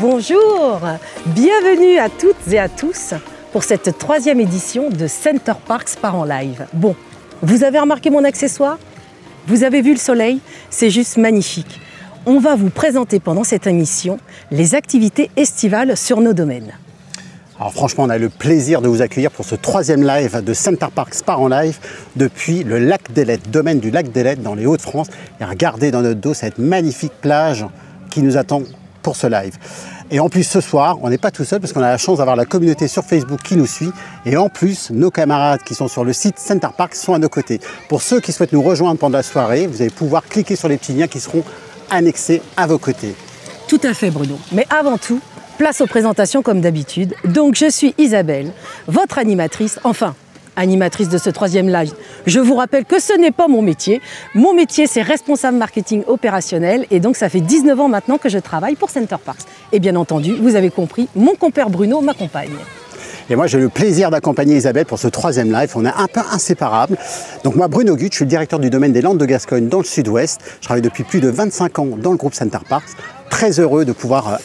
Bonjour, bienvenue à toutes et à tous pour cette 3e édition de Center Parcs part en live. Bon, vous avez remarqué mon accessoire? Vous avez vu le soleil? C'est juste magnifique. On va vous présenter pendant cette émission les activités estivales sur nos domaines. Alors franchement, on a le plaisir de vous accueillir pour ce 3e live de Center Parcs part en live depuis le lac d'Ailettes, domaine du lac d'Ailettes dans les Hauts-de-France. Et regardez dans notre dos cette magnifique plage qui nous attend pour ce live. Et en plus ce soir, on n'est pas tout seul parce qu'on a la chance d'avoir la communauté sur Facebook qui nous suit. Et en plus, nos camarades qui sont sur le site Center Parcs sont à nos côtés. Pour ceux qui souhaitent nous rejoindre pendant la soirée, vous allez pouvoir cliquer sur les petits liens qui seront annexés à vos côtés. Tout à fait Bruno. Mais avant tout, place aux présentations comme d'habitude. Donc je suis Isabelle, votre animatrice, enfin animatrice de ce 3e live. Je vous rappelle que ce n'est pas mon métier. Mon métier, c'est responsable marketing opérationnel et donc ça fait 19 ans maintenant que je travaille pour Center Parcs. Et bien entendu, vous avez compris, mon compère Bruno m'accompagne. Et moi, j'ai le plaisir d'accompagner Isabelle pour ce 3e live. On est un peu inséparables. Donc moi, Bruno Gut, je suis le directeur du domaine des Landes de Gascogne dans le sud-ouest. Je travaille depuis plus de 25 ans dans le groupe Center Parcs. Très heureux de pouvoir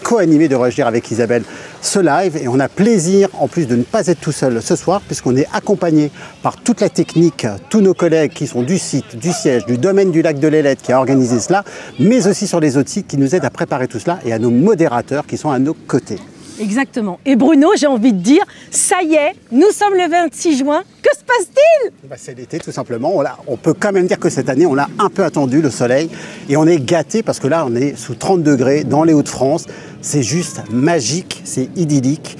co-animer, devrais-je dire, avec Isabelle ce live. Et on a plaisir, en plus, de ne pas être tout seul ce soir, puisqu'on est accompagné par toute la technique, tous nos collègues qui sont du site, du siège, du domaine du lac de l'Ailette qui a organisé cela, mais aussi sur les autres sites qui nous aident à préparer tout cela et à nos modérateurs qui sont à nos côtés. Exactement. Et Bruno, j'ai envie de dire, ça y est, nous sommes le 26 juin. Que se passe-t-il? C'est l'été tout simplement. On peut quand même dire que cette année, on l'a un peu attendu, le soleil. Et on est gâtés parce que là, on est sous 30 degrés dans les Hauts-de-France. C'est juste magique, c'est idyllique.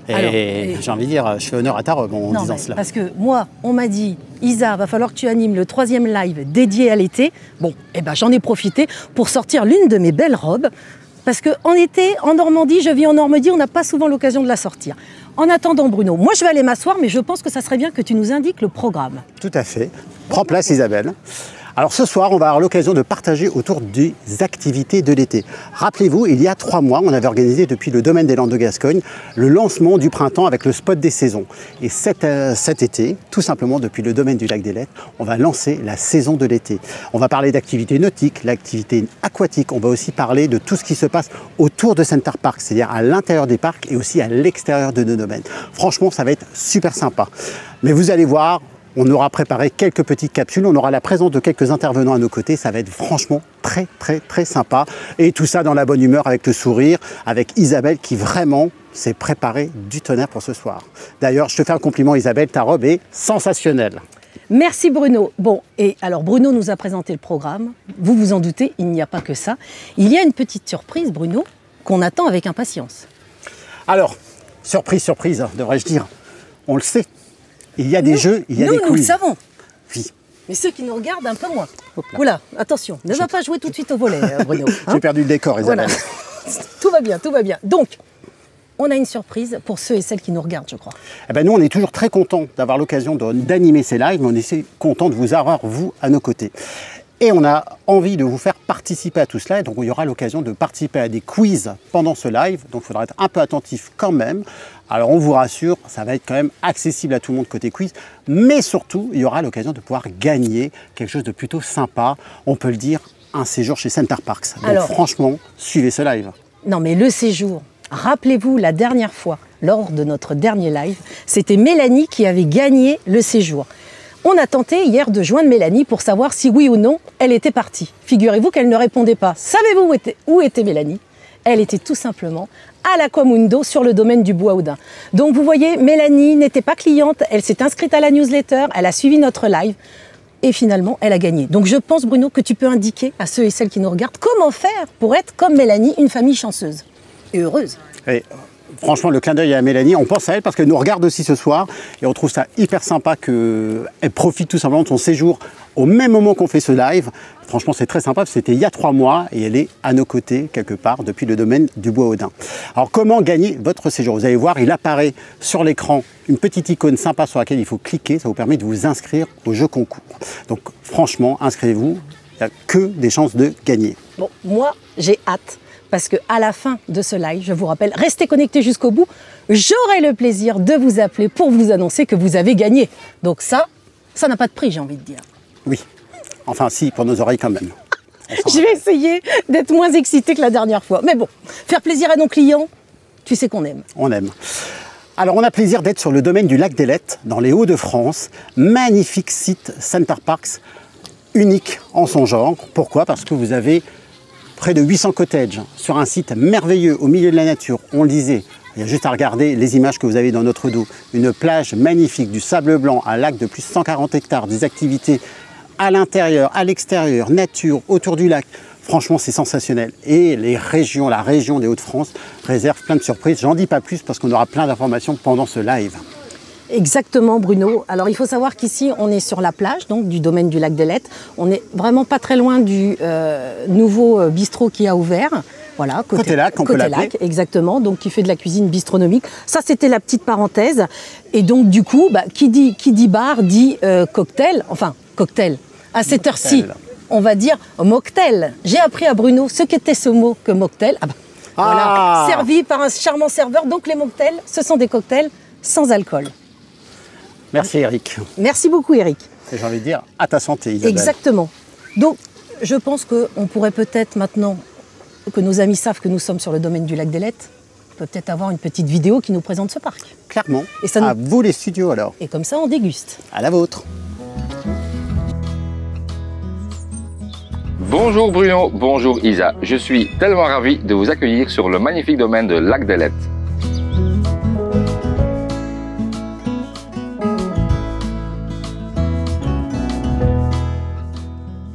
Et j'ai envie de dire, je fais honneur à ta robe en disant cela. Parce que moi, on m'a dit, Isa, va falloir que tu animes le 3e live dédié à l'été. Bon, eh ben, j'en ai profité pour sortir l'une de mes belles robes. Parce qu'en été, en Normandie, je vis en Normandie, on n'a pas souvent l'occasion de la sortir. En attendant, Bruno, moi je vais aller m'asseoir, mais je pense que ça serait bien que tu nous indiques le programme. Tout à fait. Prends place, Isabelle. Alors ce soir, on va avoir l'occasion de partager autour des activités de l'été. Rappelez-vous, il y a 3 mois, on avait organisé depuis le domaine des Landes de Gascogne le lancement du printemps avec le spot des saisons. Et cet été, tout simplement depuis le domaine du lac d'Ailettes, on va lancer la saison de l'été. On va parler d'activités nautiques, l'activité aquatique. On va aussi parler de tout ce qui se passe autour de Center Parcs, c'est-à-dire à l'intérieur des parcs et aussi à l'extérieur de nos domaines. Franchement, ça va être super sympa. Mais vous allez voir, on aura préparé quelques petites capsules, on aura la présence de quelques intervenants à nos côtés, ça va être franchement très sympa. Et tout ça dans la bonne humeur, avec le sourire, avec Isabelle qui vraiment s'est préparée du tonnerre pour ce soir. D'ailleurs, je te fais un compliment Isabelle, ta robe est sensationnelle. Merci Bruno. Bon, et alors Bruno nous a présenté le programme. Vous vous en doutez, il n'y a pas que ça. Il y a une petite surprise, Bruno, qu'on attend avec impatience. Alors, surprise, devrais-je dire, on le sait. Il y a des jeux, il y a des quiz. Nous le savons. Oui. Mais ceux qui nous regardent un peu moins. Oula, attention, ne va pas jouer tout de suite au volet, Bruno. J'ai perdu le décor, Isabelle. Voilà. Tout va bien, tout va bien. Donc, on a une surprise pour ceux et celles qui nous regardent, je crois. Eh ben nous, on est toujours très contents d'avoir l'occasion d'animer ces lives, mais on est contents de vous avoir, vous, à nos côtés. Et on a envie de vous faire participer à tout cela. Et donc, il y aura l'occasion de participer à des quiz pendant ce live. Donc, il faudra être un peu attentif quand même. Alors, on vous rassure, ça va être quand même accessible à tout le monde côté quiz. Mais surtout, il y aura l'occasion de pouvoir gagner quelque chose de plutôt sympa. On peut le dire, un séjour chez Center Parcs. Donc, alors, franchement, suivez ce live. Non, mais le séjour, rappelez-vous la dernière fois, lors de notre dernier live, c'était Mélanie qui avait gagné le séjour. On a tenté hier de joindre Mélanie pour savoir si oui ou non elle était partie. Figurez-vous qu'elle ne répondait pas. Savez-vous où était Mélanie? Elle était tout simplement à l'Aquamundo sur le domaine du Bois-Audin. Donc vous voyez, Mélanie n'était pas cliente, elle s'est inscrite à la newsletter, elle a suivi notre live et finalement elle a gagné. Donc je pense Bruno que tu peux indiquer à ceux et celles qui nous regardent comment faire pour être comme Mélanie, une famille chanceuse et heureuse. Et franchement, le clin d'œil à Mélanie, on pense à elle parce qu'elle nous regarde aussi ce soir et on trouve ça hyper sympa qu'elle profite tout simplement de son séjour au même moment qu'on fait ce live. Franchement, c'est très sympa, c'était il y a 3 mois et elle est à nos côtés quelque part depuis le domaine du Bois-Audin. Alors, comment gagner votre séjour? Vous allez voir, il apparaît sur l'écran une petite icône sympa sur laquelle il faut cliquer. Ça vous permet de vous inscrire au jeu concours. Donc, franchement, inscrivez-vous, il n'y a que des chances de gagner. Bon, moi, j'ai hâte. Parce qu'à la fin de ce live, je vous rappelle, restez connectés jusqu'au bout. J'aurai le plaisir de vous appeler pour vous annoncer que vous avez gagné. Donc ça n'a pas de prix, j'ai envie de dire. Oui, enfin si, pour nos oreilles quand même. Je vais essayer d'être moins excitée que la dernière fois. Mais bon, faire plaisir à nos clients, tu sais qu'on aime. On aime. Alors, on a plaisir d'être sur le domaine du lac d'Ailettes, dans les Hauts-de-France. Magnifique site Center Parcs, unique en son genre. Pourquoi? Parce que vous avez près de 800 cottages sur un site merveilleux au milieu de la nature. On le disait, il y a juste à regarder les images que vous avez dans notre dos. Une plage magnifique, du sable blanc, un lac de plus de 140 hectares, des activités à l'intérieur, à l'extérieur, nature, autour du lac. Franchement, c'est sensationnel. Et la région des Hauts-de-France réserve plein de surprises. J'en dis pas plus parce qu'on aura plein d'informations pendant ce live. Exactement, Bruno. Alors, il faut savoir qu'ici, on est sur la plage, donc du domaine du lac d'Ailettes. On n'est vraiment pas très loin du nouveau bistrot qui a ouvert. Voilà, côté lac, on peut l'appeler. Exactement, donc qui fait de la cuisine bistronomique. Ça, c'était la petite parenthèse. Et donc, du coup, qui dit bar dit cocktail. Enfin, cocktail. À cette heure-ci, on va dire mocktail. J'ai appris à Bruno ce qu'était ce mot que mocktail. Voilà, servi par un charmant serveur. Donc, les mocktails, ce sont des cocktails sans alcool. Merci Eric. Merci beaucoup Eric. Et j'ai envie de dire à ta santé Isabelle. Exactement. Donc je pense qu'on pourrait peut-être maintenant que nos amis savent que nous sommes sur le domaine du lac d'Ailettes, peut-être avoir une petite vidéo qui nous présente ce parc. Clairement. Et ça à vous les studios alors. Et comme ça on déguste. À la vôtre. Bonjour Bruno, bonjour Isa. Je suis tellement ravi de vous accueillir sur le magnifique domaine de lac d'Ailettes.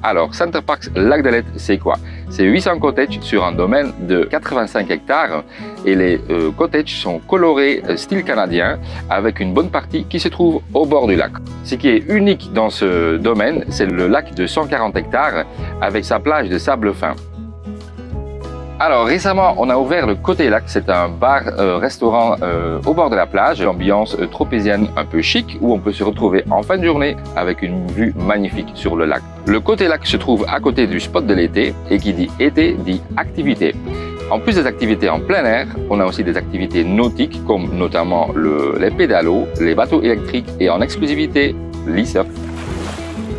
Alors, Center Parcs Lac d'Ailettes, c'est quoi? C'est 800 cottages sur un domaine de 85 hectares et les cottages sont colorés style canadien avec une bonne partie qui se trouve au bord du lac. Ce qui est unique dans ce domaine, c'est le lac de 140 hectares avec sa plage de sable fin. Alors récemment, on a ouvert le Côté Lac, c'est un bar-restaurant au bord de la plage, ambiance tropézienne un peu chic où on peut se retrouver en fin de journée avec une vue magnifique sur le lac. Le Côté Lac se trouve à côté du spot de l'été et qui dit été dit activité. En plus des activités en plein air, on a aussi des activités nautiques comme notamment les pédalos, les bateaux électriques et en exclusivité l'e-surf.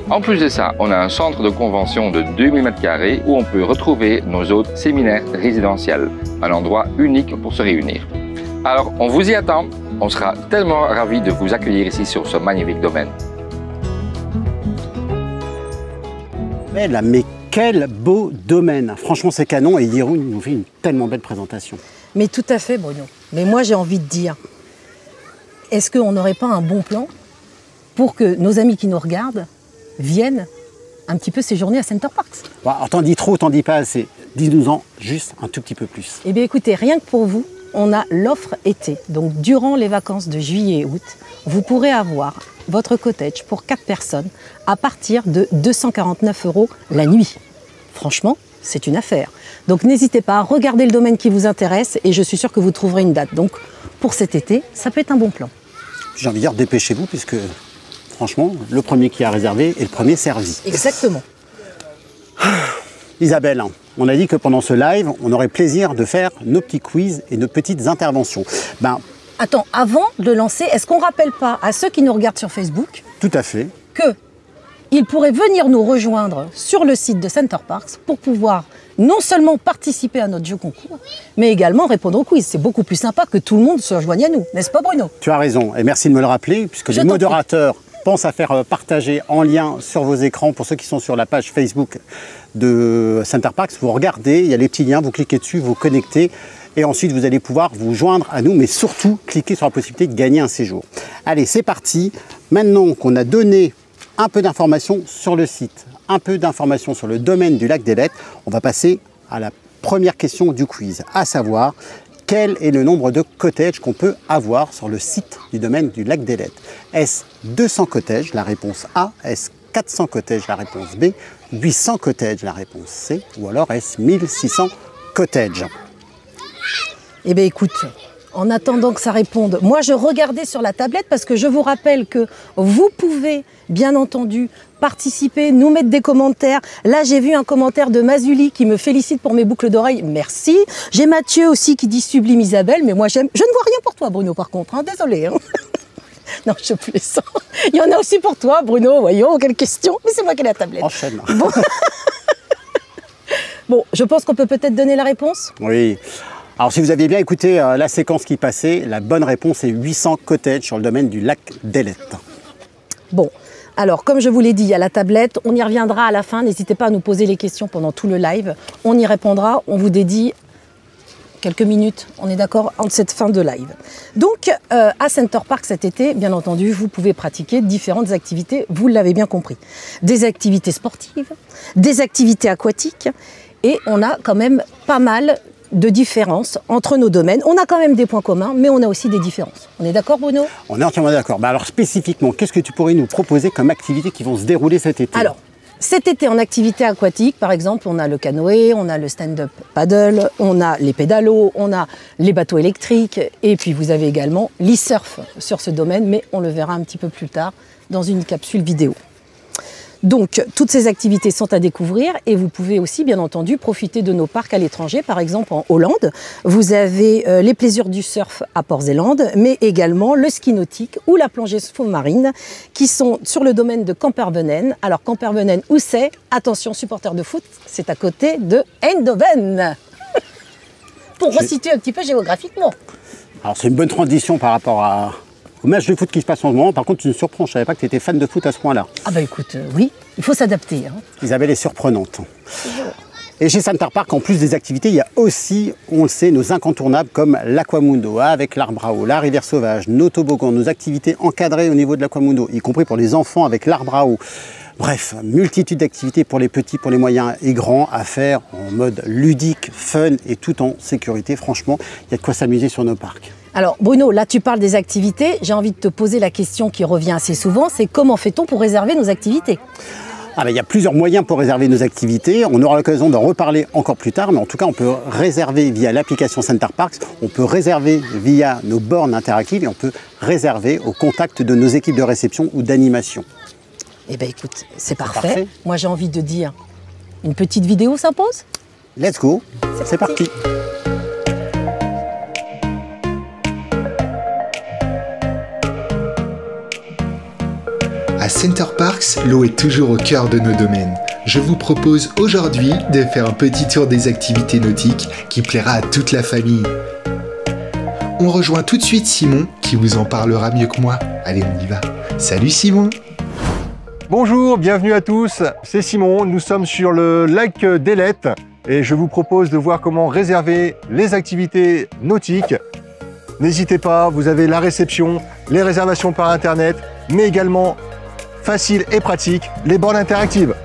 En plus de ça, on a un centre de convention de 2000 m² où on peut retrouver nos autres séminaires résidentiels, un endroit unique pour se réunir. Alors, on vous y attend, on sera tellement ravis de vous accueillir ici sur ce magnifique domaine. Mais quel beau domaine! Franchement, c'est canon et Yeroun nous fait une tellement belle présentation. Mais tout à fait, Bruno. Mais moi, j'ai envie de dire, est-ce qu'on n'aurait pas un bon plan pour que nos amis qui nous regardent viennent un petit peu séjourner à Center Parcs? Bon, alors, t'en dis trop, t'en dis pas assez. Dis-nous-en juste un tout petit peu plus. Eh bien, écoutez, rien que pour vous, on a l'offre été. Donc, durant les vacances de juillet et août, vous pourrez avoir votre cottage pour 4 personnes à partir de 249 € la nuit. Franchement, c'est une affaire. Donc, n'hésitez pas à regarder le domaine qui vous intéresse et je suis sûre que vous trouverez une date. Donc, pour cet été, ça peut être un bon plan. J'ai envie de dire, dépêchez-vous puisque franchement, le premier qui a réservé est le premier servi. Exactement. Isabelle, on a dit que pendant ce live, on aurait plaisir de faire nos petits quiz et nos petites interventions. Attends, avant de lancer, est-ce qu'on ne rappelle pas à ceux qui nous regardent sur Facebook tout à fait. qu'ils pourraient venir nous rejoindre sur le site de Center Parcs pour pouvoir non seulement participer à notre jeu concours, mais également répondre au quiz. C'est beaucoup plus sympa que tout le monde se rejoigne à nous, n'est-ce pas Bruno? Tu as raison et merci de me le rappeler puisque les modérateurs pensent à faire partager en lien sur vos écrans pour ceux qui sont sur la page Facebook de Center Parcs. Vous regardez, il y a les petits liens, vous cliquez dessus, vous connectez et ensuite vous allez pouvoir vous joindre à nous, mais surtout cliquez sur la possibilité de gagner un séjour. Allez, c'est parti. Maintenant qu'on a donné un peu d'informations sur le site, un peu d'informations sur le domaine du lac d'Ailettes, on va passer à la première question du quiz, à savoir quel est le nombre de cottages qu'on peut avoir sur le site du domaine du lac d'Ailettes? Est-ce 200 cottages, la réponse A? Est-ce 400 cottages, la réponse B? 800 cottages, la réponse C? Ou alors est-ce 1600 cottages? Eh bien écoute, en attendant que ça réponde, moi je regardais sur la tablette parce que je vous rappelle que vous pouvez bien entendu participer, nous mettre des commentaires. Là j'ai vu un commentaire de Mazuli qui me félicite pour mes boucles d'oreilles, merci. J'ai Mathieu aussi qui dit sublime Isabelle, mais moi j'aime. Je ne vois rien pour toi Bruno par contre, hein, désolé. Hein. Non, je plaisante. Il y en a aussi pour toi Bruno, voyons, quelle question. Mais c'est moi qui ai la tablette. Enchaîne. Bon. Bon, je pense qu'on peut peut-être donner la réponse. Oui. Alors si vous aviez bien écouté la séquence qui passait, la bonne réponse est 800 cottages sur le domaine du lac d'Ailettes. Bon, alors comme je vous l'ai dit, il y a la tablette, on y reviendra à la fin, n'hésitez pas à nous poser les questions pendant tout le live, on y répondra, on vous dédie quelques minutes, on est d'accord, entre cette fin de live. Donc à Center Parcs cet été, bien entendu, vous pouvez pratiquer différentes activités, vous l'avez bien compris. Des activités sportives, des activités aquatiques, et on a quand même pas mal de différences entre nos domaines. On a quand même des points communs, mais on a aussi des différences. On est d'accord, Bruno? On est entièrement d'accord. Alors spécifiquement, qu'est-ce que tu pourrais nous proposer comme activités qui vont se dérouler cet été? Alors, cet été en activité aquatique, par exemple, on a le canoë, on a le stand-up paddle, on a les pédalos, on a les bateaux électriques, et puis vous avez également l'e-surf sur ce domaine, mais on le verra un petit peu plus tard dans une capsule vidéo. Donc, toutes ces activités sont à découvrir et vous pouvez aussi, bien entendu, profiter de nos parcs à l'étranger. Par exemple, en Hollande, vous avez les plaisirs du surf à Port-Zélande, mais également le ski nautique ou la plongée sous-marine qui sont sur le domaine de Kampervenen. Alors, Kampervenen, où c'est? Attention, supporters de foot, c'est à côté de Eindhoven. Pour resituer un petit peu géographiquement. Alors, c'est une bonne transition par rapport au match de foot qui se passe en ce moment. Par contre, tu me surprends, je ne savais pas que tu étais fan de foot à ce point-là. Ah bah écoute, oui, il faut s'adapter. Hein. Isabelle est surprenante. Et chez Center Parcs, en plus des activités, il y a aussi, on le sait, nos incontournables comme l'Aquamundo, avec l'arbre à eau, la rivière sauvage, nos toboggans, nos activités encadrées au niveau de l'Aquamundo, y compris pour les enfants avec l'arbre à eau. Bref, multitude d'activités pour les petits, pour les moyens et grands à faire en mode ludique, fun et tout en sécurité. Franchement, il y a de quoi s'amuser sur nos parcs. Alors Bruno, là tu parles des activités, j'ai envie de te poser la question qui revient assez souvent, c'est comment fait-on pour réserver nos activités? Il y a plusieurs moyens pour réserver nos activités. On aura l'occasion d'en reparler encore plus tard, mais en tout cas, on peut réserver via l'application Center Parcs, on peut réserver via nos bornes interactives et on peut réserver au contact de nos équipes de réception ou d'animation. Eh bien écoute, c'est parfait. Moi j'ai envie de dire, une petite vidéo s'impose? Let's go, c'est parti. À Center Parcs, l'eau est toujours au cœur de nos domaines. Je vous propose aujourd'hui de faire un petit tour des activités nautiques qui plaira à toute la famille. On rejoint tout de suite Simon qui vous en parlera mieux que moi. Allez, on y va. Salut Simon! Bonjour, bienvenue à tous, c'est Simon, nous sommes sur le lac d'Ailettes et je vous propose de voir comment réserver les activités nautiques. N'hésitez pas, vous avez la réception, les réservations par internet, mais également facile et pratique, les bornes interactives.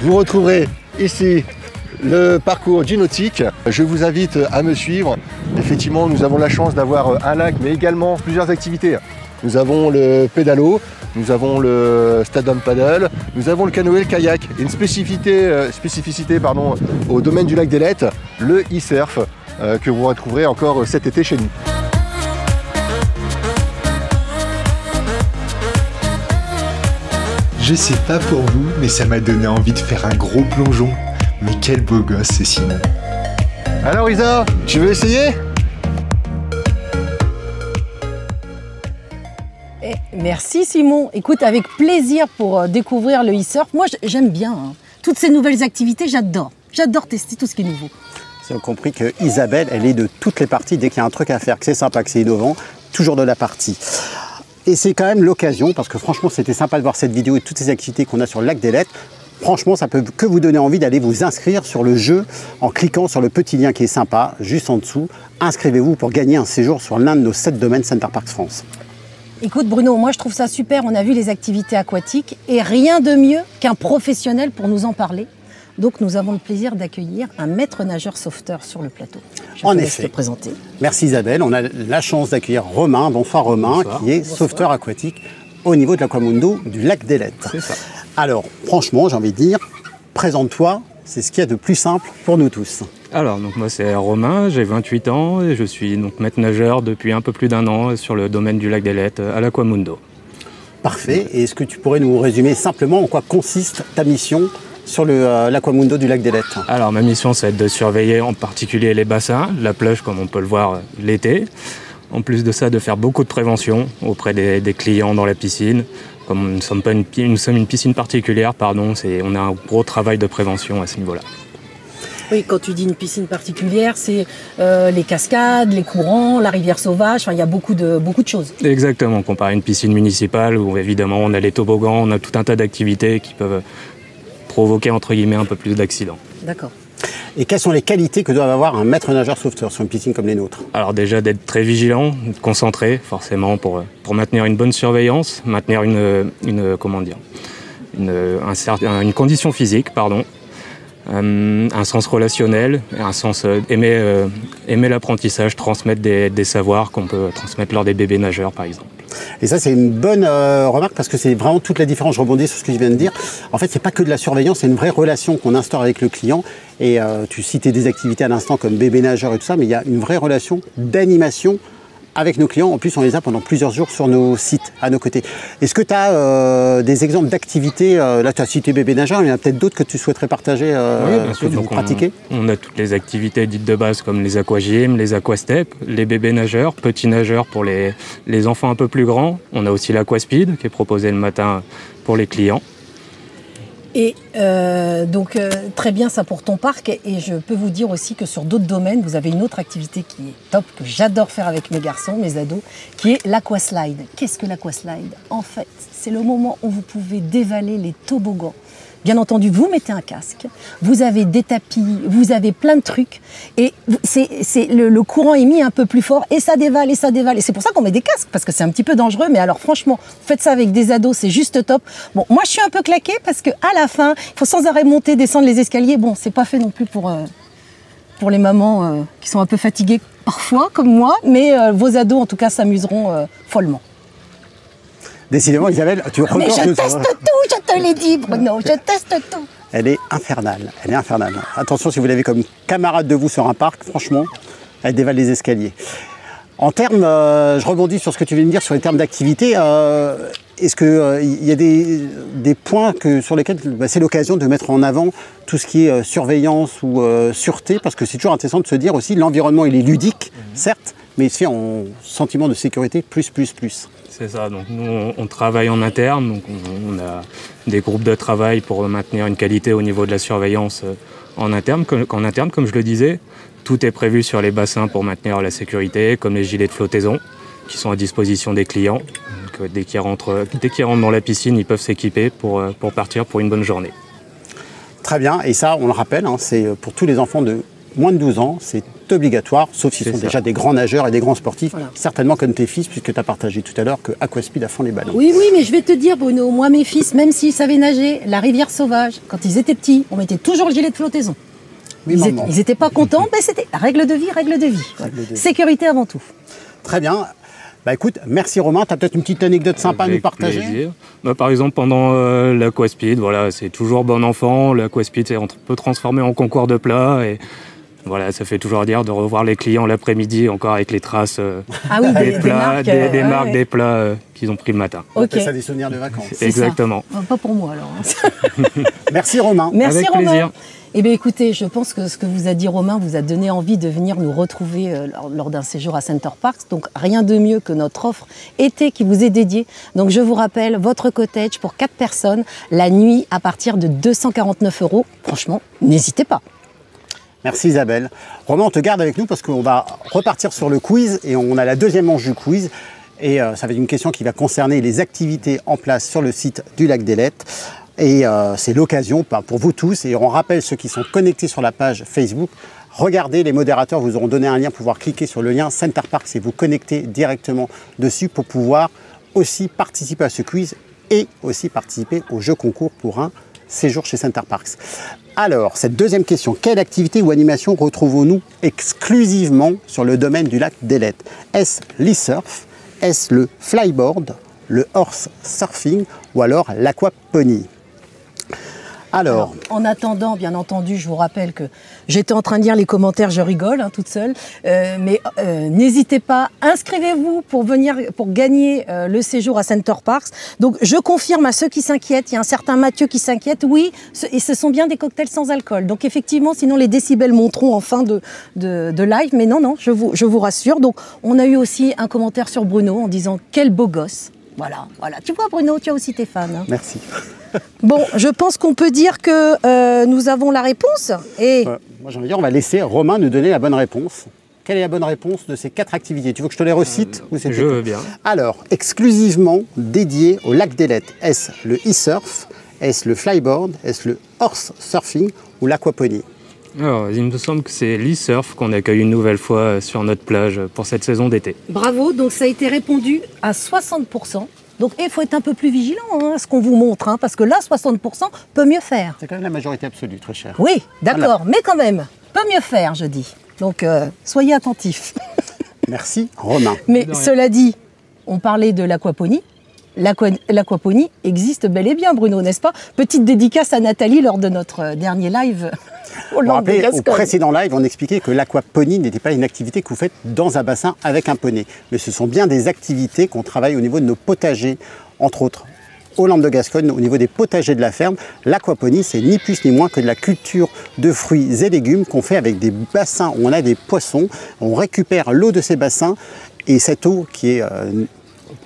Vous retrouverez ici le parcours du nautique. Je vous invite à me suivre. Effectivement, nous avons la chance d'avoir un lac, mais également plusieurs activités. Nous avons le pédalo, nous avons le stand-up paddle, nous avons le canoë et le kayak. Et une spécificité au domaine du lac d'Ailettes, le e-surf, que vous retrouverez encore cet été chez nous. Je sais pas pour vous, mais ça m'a donné envie de faire un gros plongeon. Mais quel beau gosse ce Simon. Alors Isa, tu veux essayer ? Merci Simon. Écoute, avec plaisir pour découvrir le e-surf. Moi, j'aime bien. Hein. Toutes ces nouvelles activités, j'adore. J'adore tester tout ce qui est nouveau. Vous avez compris que Isabelle, elle est de toutes les parties. Dès qu'il y a un truc à faire, que c'est sympa, que c'est innovant, toujours de la partie. Et c'est quand même l'occasion, parce que franchement, c'était sympa de voir cette vidéo et toutes ces activités qu'on a sur le lac d'Ailettes. Franchement, ça peut que vous donner envie d'aller vous inscrire sur le jeu en cliquant sur le petit lien qui est sympa, juste en dessous. Inscrivez-vous pour gagner un séjour sur l'un de nos 7 domaines Center Parcs France. Écoute Bruno, moi je trouve ça super, on a vu les activités aquatiques et rien de mieux qu'un professionnel pour nous en parler. Donc nous avons le plaisir d'accueillir un maître nageur sauveteur sur le plateau. Je te laisse te présenter. Merci Isabelle, on a la chance d'accueillir Romain, bonsoir Romain, bonsoir. Qui est sauveteur aquatique au niveau de l'Aquamundo du lac d'Ailettes. C'est ça. Alors franchement, j'ai envie de dire, présente-toi, c'est ce qu'il y a de plus simple pour nous tous. Alors, donc moi c'est Romain, j'ai 28 ans et je suis donc maître nageur depuis un peu plus d'1 an sur le domaine du lac d'Ailettes à l'Aquamundo. Parfait. Et est-ce que tu pourrais nous résumer simplement en quoi consiste ta mission sur l'Aquamundo du lac d'Elette? Alors ma mission, ça va être de surveiller en particulier les bassins, la plage comme on peut le voir l'été. En plus de ça, de faire beaucoup de prévention auprès des clients dans la piscine. Comme nous sommes une piscine particulière, on a un gros travail de prévention à ce niveau-là. Oui, quand tu dis une piscine particulière, c'est les cascades, les courants, la rivière sauvage, il y a beaucoup de choses. Exactement, comparé à une piscine municipale où évidemment on a les toboggans, on a tout un tas d'activités qui peuvent provoquer entre guillemets un peu plus d'accidents. D'accord. Et quelles sont les qualités que doit avoir un maître nageur sauveteur sur une piscine comme les nôtres? Alors déjà d'être très vigilant, concentré forcément pour maintenir une bonne surveillance, maintenir une condition physique, un sens relationnel, un sens aimer l'apprentissage, transmettre des savoirs qu'on peut transmettre lors des bébés nageurs par exemple. Et ça, c'est une bonne remarque parce que c'est vraiment toute la différence. Je rebondis sur ce que je viens de dire. En fait, c'est pas que de la surveillance, c'est une vraie relation qu'on instaure avec le client. Et tu citais des activités à l'instant comme bébé nageur et tout ça, mais il y a une vraie relation d'animation avec nos clients. En plus, on les a pendant plusieurs jours sur nos sites, à nos côtés. Est-ce que tu as des exemples d'activités? Là, tu as cité bébé nageur, mais il y en a peut-être d'autres que tu souhaiterais partager, oui, bien sûr. que vous pratiquez? On a toutes les activités dites de base comme les aquagym, les aquastep, les bébés nageurs, petits nageurs pour les enfants un peu plus grands. On a aussi l'aquaspeed qui est proposé le matin pour les clients. Et donc très bien ça pour ton parc, et je peux vous dire aussi que sur d'autres domaines, vous avez une autre activité qui est top, que j'adore faire avec mes garçons, mes ados, qui est l'aquaslide. Qu'est-ce que l'aquaslide? En fait, c'est le moment où vous pouvez dévaler les toboggans. Bien entendu, vous mettez un casque, vous avez des tapis, vous avez plein de trucs, et le courant est mis un peu plus fort, et ça dévale, et ça dévale. Et c'est pour ça qu'on met des casques, parce que c'est un petit peu dangereux, mais alors franchement, faites ça avec des ados, c'est juste top. Bon, moi je suis un peu claquée, parce qu'à la fin, il faut sans arrêt monter, descendre les escaliers. Bon, c'est pas fait non plus pour les mamans qui sont un peu fatiguées parfois, comme moi, mais vos ados en tout cas s'amuseront follement. Décidément, Isabelle, tu mais je teste tout, je te l'ai dit, Bruno, je teste tout. Elle est infernale, elle est infernale. Attention, si vous l'avez comme camarade de vous sur un parc, franchement, elle dévale les escaliers. En termes, je rebondis sur ce que tu viens de dire sur les termes d'activité. Est-ce qu'il y a des points sur lesquels c'est l'occasion de mettre en avant tout ce qui est surveillance ou sûreté? Parce que c'est toujours intéressant de se dire aussi, l'environnement il est ludique, certes, mais il se fait en sentiment de sécurité plus. C'est ça, donc nous on travaille en interne, donc on a des groupes de travail pour maintenir une qualité au niveau de la surveillance en interne, comme je le disais. Tout est prévu sur les bassins pour maintenir la sécurité, comme les gilets de flottaison qui sont à disposition des clients. Donc, dès qu'ils rentrent dans la piscine, ils peuvent s'équiper pour partir pour une bonne journée. Très bien, et ça on le rappelle, c'est pour tous les enfants de moins de 12 ans, c'est obligatoire, sauf s'ils sont déjà des grands nageurs et des grands sportifs, voilà. Certainement comme tes fils, puisque tu as partagé tout à l'heure que Aquaspeed a fond les ballons. Oui, mais je vais te dire, Bruno, moi mes fils, même s'ils savaient nager, la rivière sauvage, quand ils étaient petits, on mettait toujours le gilet de flottaison. Oui, ils n'étaient pas contents, mais c'était règle de vie. Sécurité avant tout. Très bien. Bah écoute, merci Romain, tu as peut-être une petite anecdote sympa à nous partager? Par exemple, pendant l'aquaspeed, voilà, c'est toujours bon enfant, l'aquaspeed c'est un peu transformé en concours de plats, et voilà, ça fait toujours dire de revoir les clients l'après-midi encore avec les traces des plats, des marques, des plats qu'ils ont pris le matin. On appelle ça des souvenirs de vacances. Exactement. Pas pour moi alors. Merci Romain. Merci avec Romain. Plaisir. Eh bien écoutez, je pense que ce que vous a dit Romain vous a donné envie de venir nous retrouver lors d'un séjour à Center Parcs. Donc rien de mieux que notre offre été qui vous est dédiée. Donc je vous rappelle, votre cottage pour 4 personnes, la nuit à partir de 249 €. Franchement, n'hésitez pas. Merci Isabelle. Romain, on te garde avec nous parce qu'on va repartir sur le quiz et on a la deuxième manche du quiz. Et ça va être une question qui va concerner les activités en place sur le site du lac d'Elette. Et c'est l'occasion pour vous tous, et on rappelle ceux qui sont connectés sur la page Facebook, regardez, les modérateurs vous auront donné un lien pour pouvoir cliquer sur le lien Center Parcs et vous connecter directement dessus pour pouvoir aussi participer à ce quiz et aussi participer au jeu concours pour un séjour chez Center Parcs. Alors, cette deuxième question, quelle activité ou animation retrouvons-nous exclusivement sur le domaine du lac d'Elette? Est-ce l'e-surf? Est-ce le flyboard? Le horse surfing? Ou alors l'aquaponie? Alors, en attendant, bien entendu, je vous rappelle que j'étais en train de lire les commentaires, je rigole toute seule, mais n'hésitez pas, inscrivez-vous pour gagner le séjour à Center Parcs. Donc je confirme à ceux qui s'inquiètent, il y a un certain Mathieu qui s'inquiète, oui, et ce sont bien des cocktails sans alcool. Donc effectivement, sinon les décibels monteront en fin de live, mais non, je vous rassure. Donc on a eu aussi un commentaire sur Bruno en disant « Quel beau gosse !» Voilà. Tu vois Bruno, tu as aussi tes fans. Hein. merci. Bon, je pense qu'on peut dire que nous avons la réponse. Et Moi, j'ai envie de dire, on va laisser Romain nous donner la bonne réponse. Quelle est la bonne réponse de ces 4 activités? Tu veux que je te les recite ou c'est Je veux bien. Alors, exclusivement dédié au lac d'Elette. Est-ce le e-surf? Est-ce le flyboard? Est-ce le horse surfing ou l'aquaponie? Alors, il me semble que c'est l'e-surf qu'on accueille une nouvelle fois sur notre plage pour cette saison d'été. bravo, donc ça a été répondu à 60%. Donc il faut être un peu plus vigilant à ce qu'on vous montre, hein, parce que là, 60% peut mieux faire. C'est quand même la majorité absolue, très cher. Oui, d'accord, Voilà. mais quand même, peut mieux faire, je dis. Donc soyez attentifs. Merci Romain. Mais De rien. cela dit, on parlait de l'aquaponie. L'aquaponie existe bel et bien, Bruno, n'est-ce pas? Petite dédicace à Nathalie lors de notre dernier live au Vous vous Land de rappelez, au Gascogne. précédent live, on expliquait que l'aquaponie n'était pas une activité que vous faites dans un bassin avec un poney. Mais ce sont bien des activités qu'on travaille au niveau de nos potagers, entre autres. Au Land de Gascogne, au niveau des potagers de la ferme, l'aquaponie, c'est ni plus ni moins que de la culture de fruits et légumes qu'on fait avec des bassins où on a des poissons. On récupère l'eau de ces bassins et cette eau qui est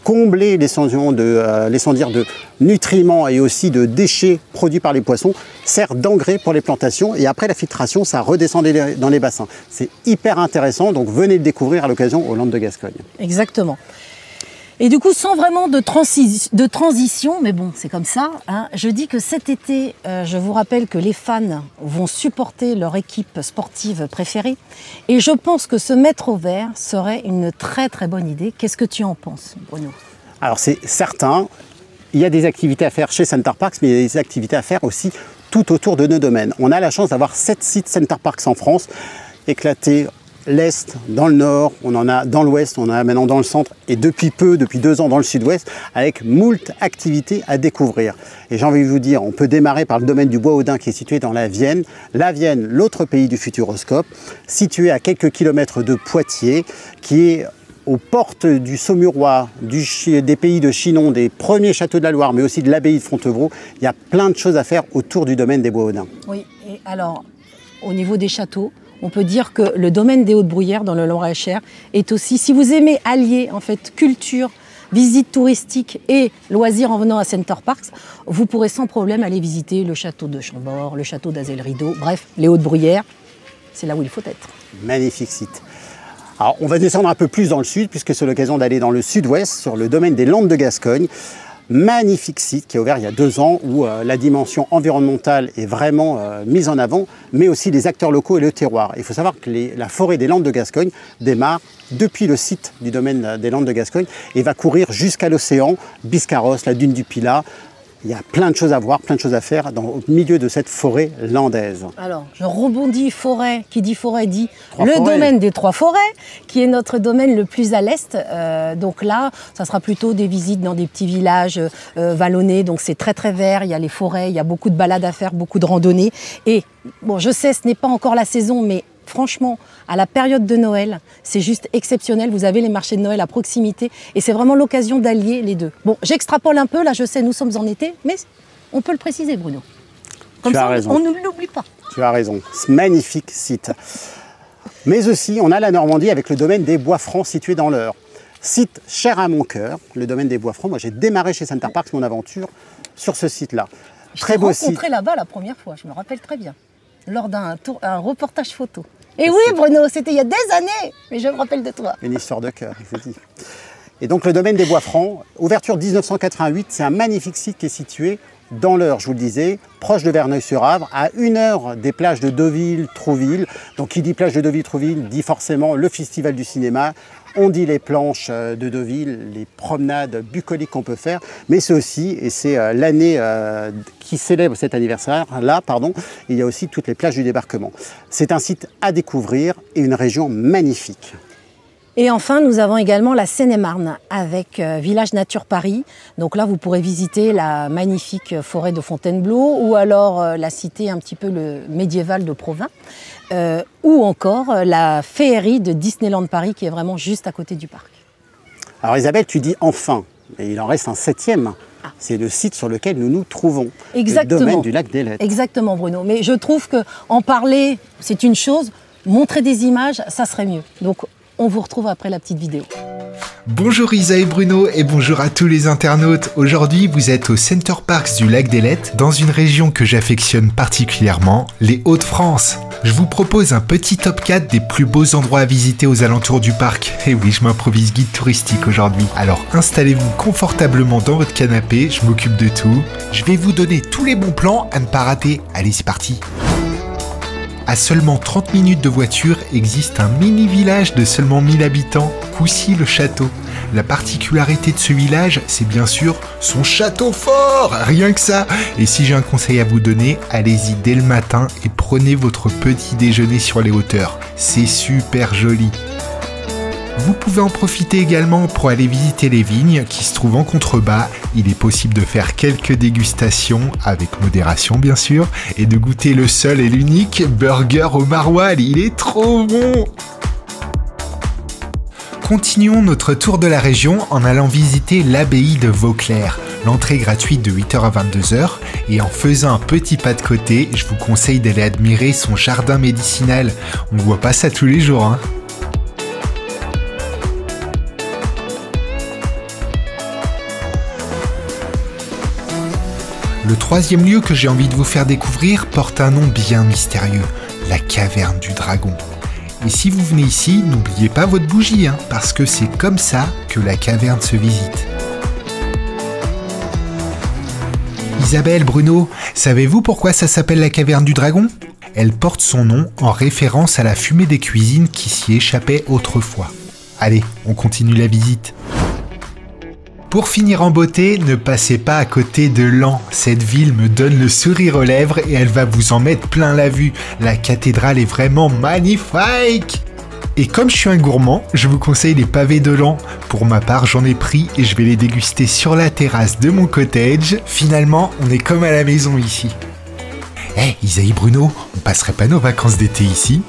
combler les dire de nutriments et aussi de déchets produits par les poissons sert d'engrais pour les plantations et après la filtration ça redescend dans les bassins. C'est hyper intéressant, donc venez le découvrir à l'occasion au Land de Gascogne. Exactement. Et du coup, sans vraiment de transition, mais bon, c'est comme ça, hein, je dis que cet été, je vous rappelle que les fans vont supporter leur équipe sportive préférée. Et je pense que se mettre au vert serait une très très bonne idée. Qu'est-ce que tu en penses, Bruno? Alors c'est certain, il y a des activités à faire chez Center Parcs, mais il y a des activités à faire aussi tout autour de nos domaines. On a la chance d'avoir 7 sites Center Parcs en France, éclatés l'Est, dans le Nord, on en a dans l'Ouest, on en a maintenant dans le Centre et depuis 2 ans dans le Sud-Ouest, avec moult activités à découvrir. Et j'ai envie de vous dire, on peut démarrer par le domaine du Bois-Audin qui est situé dans la Vienne. La Vienne, l'autre pays du Futuroscope, situé à quelques kilomètres de Poitiers, qui est aux portes du Saumurois, des pays de Chinon, des premiers châteaux de la Loire, mais aussi de l'abbaye de Fontevraud. Il y a plein de choses à faire autour du domaine des Bois-Audin. Oui, et alors, au niveau des châteaux, on peut dire que le domaine des Hautes-Bruyères dans le Loir-et-Cher est aussi, si vous aimez allier en fait culture, visite touristique et loisirs en venant à Center Parcs, vous pourrez sans problème aller visiter le château de Chambord, le château d'Azel-Rideau, bref, les Hautes-Bruyères, c'est là où il faut être. Magnifique site. Alors, on va descendre un peu plus dans le sud, puisque c'est l'occasion d'aller dans le sud-ouest, sur le domaine des Landes de Gascogne. Magnifique site qui est ouvert il y a 2 ans, où la dimension environnementale est vraiment mise en avant, mais aussi les acteurs locaux et le terroir. Il faut savoir que la forêt des Landes de Gascogne démarre depuis le site du domaine des Landes de Gascogne et va courir jusqu'à l'océan, Biscarrosse, la dune du Pilat. Il y a plein de choses à voir, plein de choses à faire au milieu de cette forêt landaise. Alors, je rebondis forêt, qui dit forêt dit Trois le forêts. domaine des Trois Forêts, qui est notre domaine le plus à l'est. Donc là, ça sera plutôt des visites dans des petits villages vallonnés, donc c'est très très vert, il y a les forêts, il y a beaucoup de balades à faire, beaucoup de randonnées. Et bon, je sais, ce n'est pas encore la saison, mais franchement, à la période de Noël, c'est juste exceptionnel. Vous avez les marchés de Noël à proximité et c'est vraiment l'occasion d'allier les deux. Bon, j'extrapole un peu, là je sais, nous sommes en été, mais on peut le préciser, Bruno. Comme Tu as ça, raison. on ne l'oublie pas. Tu as raison, ce magnifique site. Mais aussi, on a la Normandie avec le domaine des Bois-Francs situé dans l'Eure. Site cher à mon cœur, le domaine des Bois-Francs. Moi, j'ai démarré chez Center Parcs mon aventure sur ce site-là. Très beau Je t'ai site. rencontré là-bas la première fois, je me rappelle très bien, lors d'un reportage photo. Et oui, Bruno, c'était il y a des années, mais je me rappelle de toi. Une histoire de cœur, je vous dis. Et donc le domaine des Bois-Francs, ouverture 1988, c'est un magnifique site qui est situé dans l'Eure, je vous le disais, proche de Verneuil-sur-Avre, à 1 heure des plages de Deauville, Trouville. Donc qui dit plage de Deauville, Trouville, dit forcément le festival du cinéma. On dit les planches de Deauville, les promenades bucoliques qu'on peut faire, mais c'est aussi, et c'est l'année qui célèbre cet anniversaire-là, il y a aussi toutes les plages du débarquement. C'est un site à découvrir et une région magnifique. Et enfin, nous avons également la Seine-et-Marne avec Village Nature Paris. Donc là, vous pourrez visiter la magnifique forêt de Fontainebleau ou alors la cité un petit peu médiévale de Provins ou encore la féerie de Disneyland Paris qui est vraiment juste à côté du parc. Alors Isabelle, tu dis enfin, mais il en reste un 7e. C'est le site sur lequel nous nous trouvons, Exactement. le domaine du lac des Lettres. Exactement Bruno, mais je trouve qu'en parler, c'est une chose, montrer des images, ça serait mieux. Donc on vous retrouve après la petite vidéo. Bonjour Isa et Bruno et bonjour à tous les internautes. Aujourd'hui, vous êtes au Center Parcs du lac des Lettres, dans une région que j'affectionne particulièrement, les Hauts-de-France. Je vous propose un petit top 4 des plus beaux endroits à visiter aux alentours du parc. Et oui, je m'improvise guide touristique aujourd'hui. Alors installez-vous confortablement dans votre canapé, je m'occupe de tout. Je vais vous donner tous les bons plans à ne pas rater. Allez, c'est parti. À seulement 30 minutes de voiture existe un mini-village de seulement 1000 habitants, Coucy-le-Château. La particularité de ce village, c'est bien sûr son château fort, rien que ça. Et si j'ai un conseil à vous donner, allez-y dès le matin et prenez votre petit déjeuner sur les hauteurs. C'est super joli. Vous pouvez en profiter également pour aller visiter les vignes qui se trouvent en contrebas. Il est possible de faire quelques dégustations, avec modération bien sûr, et de goûter le seul et l'unique burger au maroilles. Il est trop bon! Continuons notre tour de la région en allant visiter l'abbaye de Vauclair. L'entrée est gratuite de 8h à 22h et en faisant un petit pas de côté, je vous conseille d'aller admirer son jardin médicinal. On ne voit pas ça tous les jours, hein. Le troisième lieu que j'ai envie de vous faire découvrir porte un nom bien mystérieux, la caverne du dragon. Et si vous venez ici, n'oubliez pas votre bougie, hein, parce que c'est comme ça que la caverne se visite. Isabelle, Bruno, savez-vous pourquoi ça s'appelle la caverne du dragon ? Elle porte son nom en référence à la fumée des cuisines qui s'y échappait autrefois. Allez, on continue la visite. Pour finir en beauté, ne passez pas à côté de Laon. Cette ville me donne le sourire aux lèvres et elle va vous en mettre plein la vue. La cathédrale est vraiment magnifique! Et comme je suis un gourmand, je vous conseille les pavés de Laon. Pour ma part, j'en ai pris et je vais les déguster sur la terrasse de mon cottage. Finalement, on est comme à la maison ici. Isaïe, Bruno, on passerait pas nos vacances d'été ici ?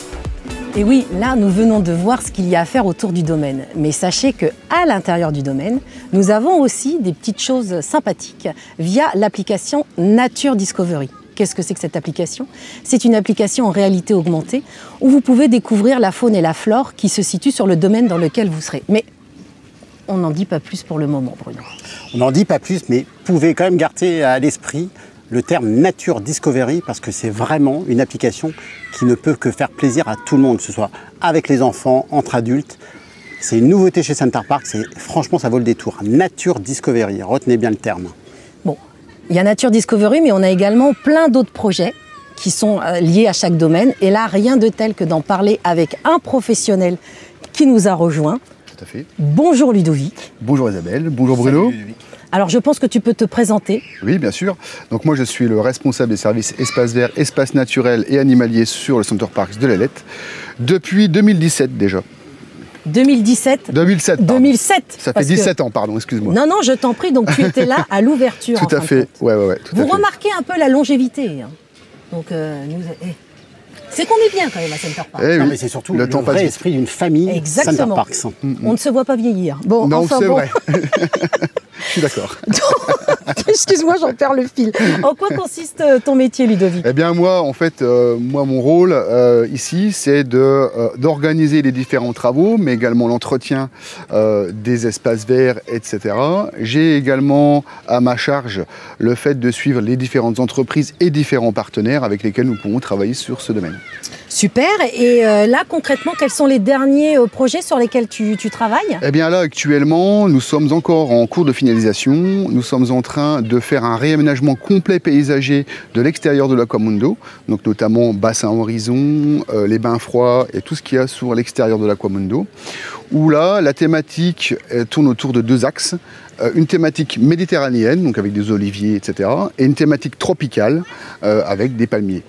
Et oui, là, nous venons de voir ce qu'il y a à faire autour du domaine. Mais sachez qu'à l'intérieur du domaine, nous avons aussi des petites choses sympathiques via l'application Nature Discovery. Qu'est-ce que c'est que cette application ? C'est une application en réalité augmentée où vous pouvez découvrir la faune et la flore qui se situent sur le domaine dans lequel vous serez. Mais on n'en dit pas plus pour le moment, Bruno. On n'en dit pas plus, mais vous pouvez quand même garder à l'esprit le terme Nature Discovery parce que c'est vraiment une application qui ne peut que faire plaisir à tout le monde, que ce soit avec les enfants, entre adultes. C'est une nouveauté chez Center Parcs et franchement ça vaut le détour. Nature Discovery, retenez bien le terme. Bon, il y a Nature Discovery, mais on a également plein d'autres projets qui sont liés à chaque domaine. Et là, rien de tel que d'en parler avec un professionnel qui nous a rejoints. Tout à fait. Bonjour Ludovic. Bonjour Isabelle, bonjour Bruno. Salut, Ludovic. Alors je pense que tu peux te présenter. Oui, bien sûr. Donc moi je suis le responsable des services espaces verts, espaces naturels et animaliers sur le Center Parcs de l'Ailette depuis 2017 déjà. 2017 2007. Pardon. 2007. Ça fait 17 ans, pardon, excuse-moi. Non, non, je t'en prie, donc tu étais là à l'ouverture. Tout à fait, ouais. Tout Vous à fait. remarquez un peu la longévité. Hein. Donc, c'est qu'on est bien quand même à Center Parcs. Eh Non, oui, mais c'est surtout le le temps passe vrai vite. esprit d'une famille Exactement. Center Parcs. On ne se voit pas vieillir. Bon, Non, enfin c'est bon. vrai. Je suis d'accord. Excuse-moi, j'en perds le fil. En quoi consiste ton métier, Ludovic ? Eh bien moi, en fait, mon rôle ici, c'est d'organiser les différents travaux, mais également l'entretien des espaces verts, etc. J'ai également à ma charge le fait de suivre les différentes entreprises et différents partenaires avec lesquels nous pouvons travailler sur ce domaine. Super. Et là, concrètement, quels sont les derniers projets sur lesquels tu travailles ? Eh bien là, actuellement, nous sommes encore en cours de finalisation. Nous sommes en train de faire un réaménagement complet paysager de l'extérieur de l'Aquamundo, donc notamment bassin horizon, les bains froids et tout ce qu'il y a sur l'extérieur de l'Aquamundo, où là, la thématique tourne autour de deux axes. Une thématique méditerranéenne, donc avec des oliviers, etc., et une thématique tropicale avec des palmiers.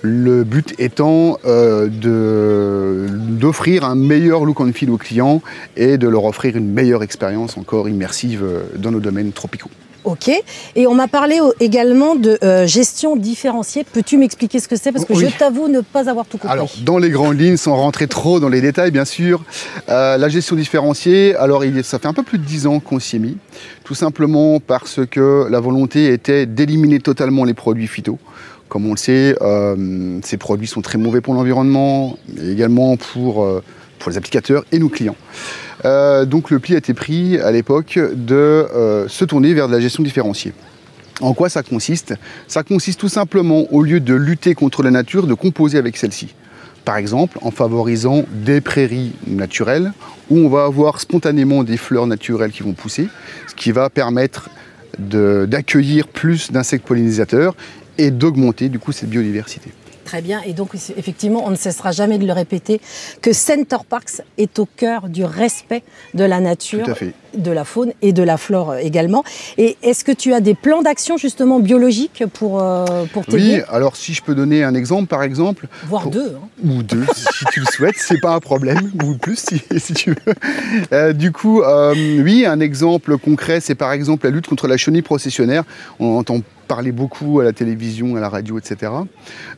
Le but étant de d'offrir un meilleur look and feel aux clients et de leur offrir une meilleure expérience encore immersive dans nos domaines tropicaux. Ok. Et on m'a parlé également de gestion différenciée. Peux-tu m'expliquer ce que c'est? Parce que Oui. je t'avoue ne pas avoir tout compris. Alors, dans les grandes lignes, sans rentrer trop dans les détails, bien sûr, la gestion différenciée, alors ça fait un peu plus de 10 ans qu'on s'y est mis, tout simplement parce que la volonté était d'éliminer totalement les produits phyto. Comme on le sait, ces produits sont très mauvais pour l'environnement, mais également pour les applicateurs et nos clients. Donc le pli a été pris à l'époque de se tourner vers de la gestion différenciée. En quoi ça consiste? Ça consiste tout simplement, au lieu de lutter contre la nature, de composer avec celle-ci. Par exemple, en favorisant des prairies naturelles, où on va avoir spontanément des fleurs naturelles qui vont pousser, ce qui va permettre d'accueillir plus d'insectes pollinisateurs et d'augmenter du coup cette biodiversité. Très bien. Et donc, effectivement, on ne cessera jamais de le répéter, que Center Parcs est au cœur du respect de la nature, Tout à fait. de la faune et de la flore également. Et est-ce que tu as des plans d'action justement biologiques pour t'aider? Oui, alors si je peux donner un exemple, par exemple... Voire deux. Hein. Ou deux, si tu le souhaites, c'est pas un problème, ou plus si tu veux. Du coup, oui, un exemple concret, c'est par exemple la lutte contre la chenille processionnaire. On entend parler beaucoup à la télévision, à la radio, etc.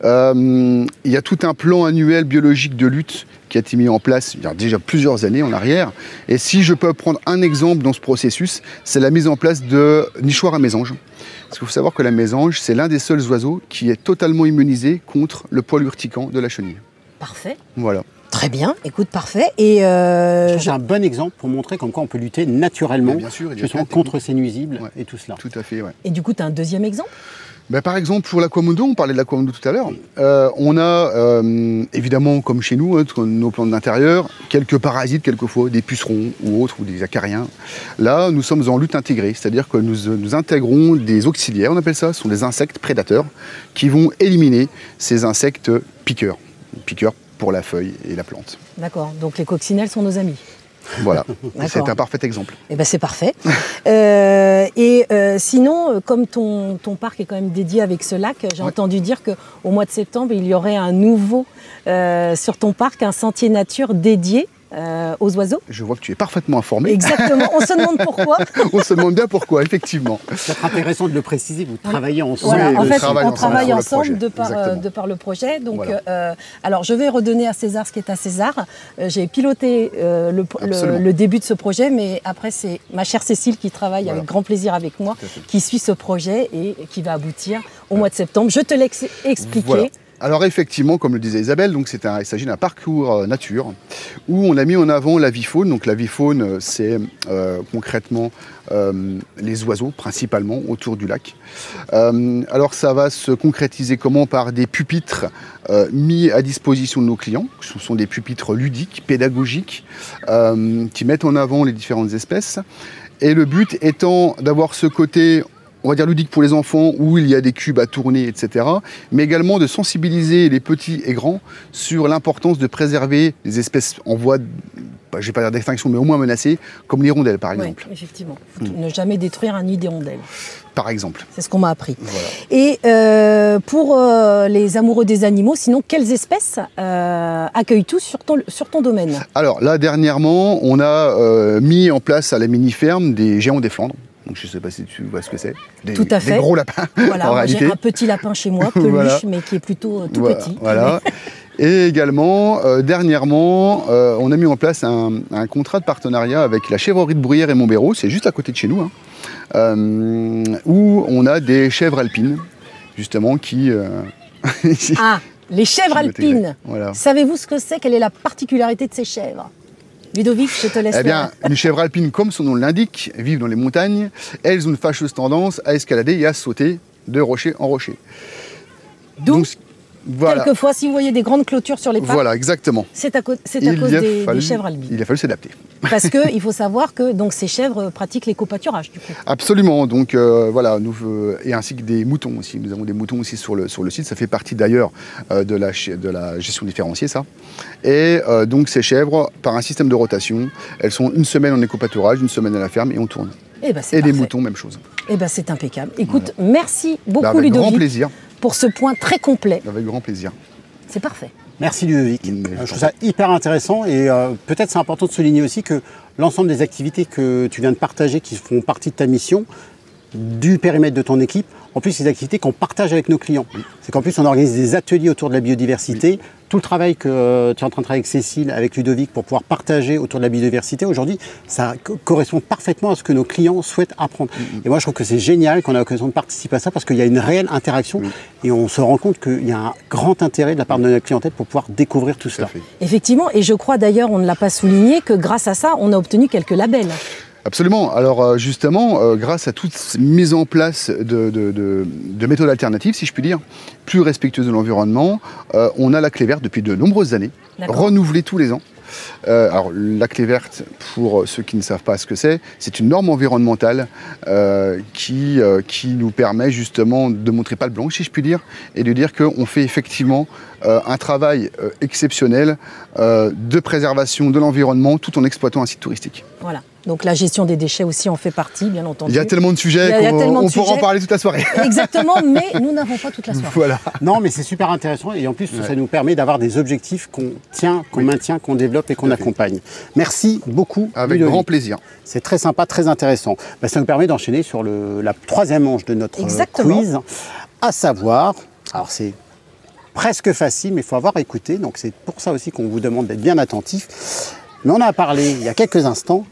Il y a tout un plan annuel biologique de lutte qui a été mis en place il y a déjà plusieurs années en arrière. Et si je peux prendre un exemple dans ce processus, c'est la mise en place de nichoirs à mésanges. Parce qu'il faut savoir que la mésange, c'est l'un des seuls oiseaux qui est totalement immunisé contre le poil urticant de la chenille. Parfait. Voilà. Très bien, écoute, parfait. Et C'est un bon exemple pour montrer comme quoi on peut lutter naturellement bien sûr, il y a justement plein de contre ces nuisibles et tout cela. Tout à fait, ouais. du coup, tu as un deuxième exemple? Ben, par exemple, pour l'aquamundo, on parlait de l'aquamundo tout à l'heure, on a évidemment, comme chez nous, nos plantes d'intérieur, quelques parasites, quelquefois des pucerons ou autres, ou des acariens. Là, nous sommes en lutte intégrée, c'est-à-dire que nous intégrons des auxiliaires, on appelle ça, ce sont des insectes prédateurs, qui vont éliminer ces insectes piqueurs pour la feuille et la plante. D'accord, donc les coccinelles sont nos amis. Voilà, c'est un parfait exemple. Eh ben c'est parfait. Sinon, comme ton parc est quand même dédié avec ce lac, j'ai entendu dire qu'au mois de septembre, il y aurait un nouveau, sur ton parc, un sentier nature dédié aux oiseaux. Je vois que tu es parfaitement informé. Exactement, on se demande pourquoi. On se demande bien pourquoi, effectivement. C'est intéressant de le préciser, vous travaillez ensemble. Voilà, Oui, en on fait, travaille on travaille ensemble ensemble de par le projet. Donc, Voilà. alors, je vais redonner à César ce qui est à César. J'ai piloté le début de ce projet, mais après, c'est ma chère Cécile qui travaille avec grand plaisir avec moi, qui suit ce projet et qui va aboutir au mois de septembre. Je te l'ai expliqué. Voilà. Alors effectivement, comme le disait Isabelle, donc il s'agit d'un parcours nature où on a mis en avant l'avifaune. Donc l'avifaune, c'est concrètement les oiseaux principalement autour du lac. Alors ça va se concrétiser comment? Par des pupitres mis à disposition de nos clients. Ce sont des pupitres ludiques, pédagogiques, qui mettent en avant les différentes espèces. Et le but étant d'avoir ce côté, on va dire ludique pour les enfants, où il y a des cubes à tourner, etc. Mais également de sensibiliser les petits et grands sur l'importance de préserver les espèces en voie, je ne vais pas dire d'extinction, mais au moins menacées, comme l'hirondelle par exemple. Oui, effectivement. Ne jamais détruire un nid d'hirondelle. Par exemple. C'est ce qu'on m'a appris. Voilà. Et pour les amoureux des animaux, sinon, quelles espèces accueilles-tu sur ton domaine? Alors là, dernièrement, on a mis en place à la mini-ferme des géants des Flandres. Donc, je ne sais pas si tu vois ce que c'est. Tout à fait. Des gros lapins, voilà, en réalité. J'ai un petit lapin chez moi, peluche, Voilà. mais qui est plutôt tout Voilà, petit. Voilà. Et également, dernièrement, on a mis en place un contrat de partenariat avec la chèvrerie de Bruyères et Montbéraud, c'est juste à côté de chez nous, où on a des chèvres alpines, justement, qui... Ah, les chèvres alpines. Voilà. Savez-vous ce que c'est? Quelle est la particularité de ces chèvres? Ludovic, je te laisse. Eh bien, une chèvre alpine, comme son nom l'indique, vivent dans les montagnes. Elles ont une fâcheuse tendance à escalader et à sauter de rocher en rocher. D'où, Donc, voilà. quelquefois, si vous voyez des grandes clôtures sur les parcs, Voilà, exactement. c'est à cause des chèvres alpines. Il a fallu s'adapter. Parce qu'il faut savoir que donc, ces chèvres pratiquent l'éco-pâturage, du coup. Absolument. Donc voilà, et ainsi que des moutons aussi. Nous avons des moutons aussi sur le site. Ça fait partie d'ailleurs de la gestion différenciée, ça. Et donc ces chèvres, par un système de rotation, elles sont une semaine en éco-pâturage, une semaine à la ferme et on tourne. Et, ben, c'est et les parfait. moutons, même chose. Eh ben, c'est impeccable. Écoute, merci beaucoup, Avec Ludovic, grand plaisir. pour ce point très complet. Avec grand plaisir. C'est parfait. Merci Ludovic. Je trouve ça hyper intéressant et peut-être c'est important de souligner aussi que l'ensemble des activités que tu viens de partager qui font partie de ta mission, du périmètre de ton équipe, en plus c'est des activités qu'on partage avec nos clients. C'est qu'en plus on organise des ateliers autour de la biodiversité. Tout le travail que tu es en train de travailler avec Cécile, avec Ludovic pour pouvoir partager autour de la biodiversité aujourd'hui, ça correspond parfaitement à ce que nos clients souhaitent apprendre. Et moi je trouve que c'est génial qu'on ait l'occasion de participer à ça parce qu'il y a une réelle interaction et on se rend compte qu'il y a un grand intérêt de la part de notre clientèle pour pouvoir découvrir tout cela. Effectivement, et je crois d'ailleurs, on ne l'a pas souligné, que grâce à ça, on a obtenu quelques labels. Absolument. Alors justement, grâce à toute mise en place de méthodes alternatives, si je puis dire, plus respectueuses de l'environnement, on a la clé verte depuis de nombreuses années, renouvelée tous les ans. Alors la clé verte, pour ceux qui ne savent pas ce que c'est une norme environnementale qui nous permet justement de montrer patte blanche, si je puis dire, et de dire qu'on fait effectivement un travail exceptionnel de préservation de l'environnement tout en exploitant un site touristique. Voilà. Donc la gestion des déchets aussi en fait partie, bien entendu. Il y a tellement de sujets qu'on pourra en parler toute la soirée. Exactement, mais nous n'avons pas toute la soirée. Voilà. Non, mais c'est super intéressant et en plus ça nous permet d'avoir des objectifs qu'on tient, qu'on maintient, qu'on développe et qu'on accompagne. Merci beaucoup. Avec Ludovic. grand plaisir. C'est très sympa, très intéressant. Ça nous permet d'enchaîner sur la troisième manche de notre quiz, à savoir, alors c'est presque facile, mais il faut avoir écouté, donc c'est pour ça aussi qu'on vous demande d'être bien attentif. Mais on a parlé il y a quelques instants.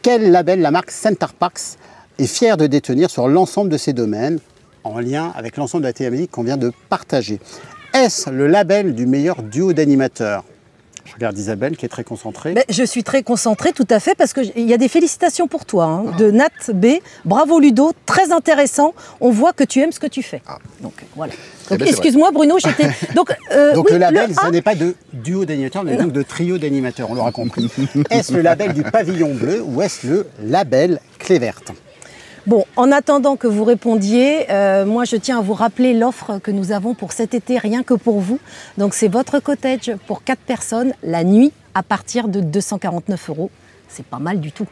Quel label la marque Center Parcs est fière de détenir sur l'ensemble de ses domaines, en lien avec l'ensemble de la thématique qu'on vient de partager? Est-ce le label du meilleur duo d'animateurs? Je regarde Isabelle qui est très concentrée. Mais je suis très concentrée, tout à fait, parce qu'il y a des félicitations pour toi, hein, de Nat B. Bravo Ludo, très intéressant. On voit que tu aimes ce que tu fais. Donc voilà. Donc excuse-moi Bruno, j'étais... Donc oui, le label, ce n'est pas de duo d'animateurs, mais donc de trio d'animateurs, on l'aura compris. Est-ce le label du pavillon bleu ou est-ce le label clé verte? Bon, en attendant que vous répondiez, moi je tiens à vous rappeler l'offre que nous avons pour cet été, rien que pour vous. Donc c'est votre cottage pour 4 personnes, la nuit, à partir de 249 €. C'est pas mal du tout.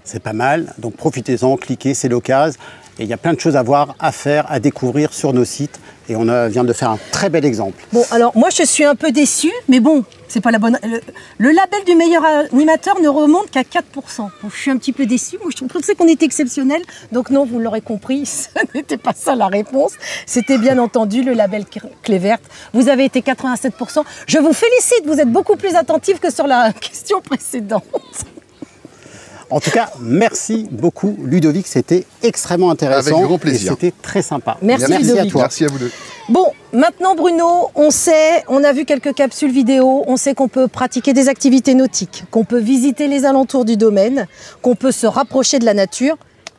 C'est pas mal, donc profitez-en, cliquez, c'est l'occasion. Et il y a plein de choses à voir, à faire, à découvrir sur nos sites. Et on vient de faire un très bel exemple. Bon, alors moi je suis un peu déçue, mais bon, c'est pas la bonne... Le label du meilleur animateur ne remonte qu'à 4%. Donc, je suis un petit peu déçue. Moi je pensais qu'on était exceptionnel. Donc non, vous l'aurez compris, ce n'était pas ça la réponse. C'était bien entendu le label clé verte. Vous avez été 87%. Je vous félicite, vous êtes beaucoup plus attentifs que sur la question précédente. En tout cas, merci beaucoup Ludovic, c'était extrêmement intéressant. Avec grand plaisir. Et c'était très sympa. Merci à toi. Merci à vous deux. Bon, maintenant Bruno, on sait, on a vu quelques capsules vidéo, on sait qu'on peut pratiquer des activités nautiques, qu'on peut visiter les alentours du domaine, qu'on peut se rapprocher de la nature.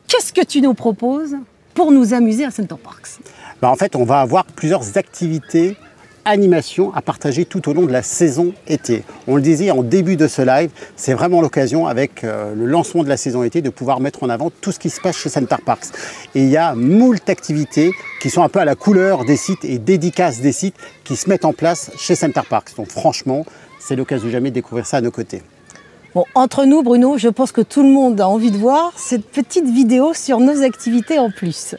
Qu'est-ce que tu nous proposes pour nous amuser à Center Parcs? En fait, on va avoir plusieurs activités, animations à partager tout au long de la saison été. On le disait en début de ce live, c'est vraiment l'occasion avec le lancement de la saison été de pouvoir mettre en avant tout ce qui se passe chez Center Parcs. Et il y a moult activités qui sont un peu à la couleur des sites et dédicaces des sites qui se mettent en place chez Center Parcs. Donc franchement, c'est l'occasion de jamais de découvrir ça à nos côtés. Bon, entre nous Bruno, je pense que tout le monde a envie de voir cette petite vidéo sur nos activités en plus.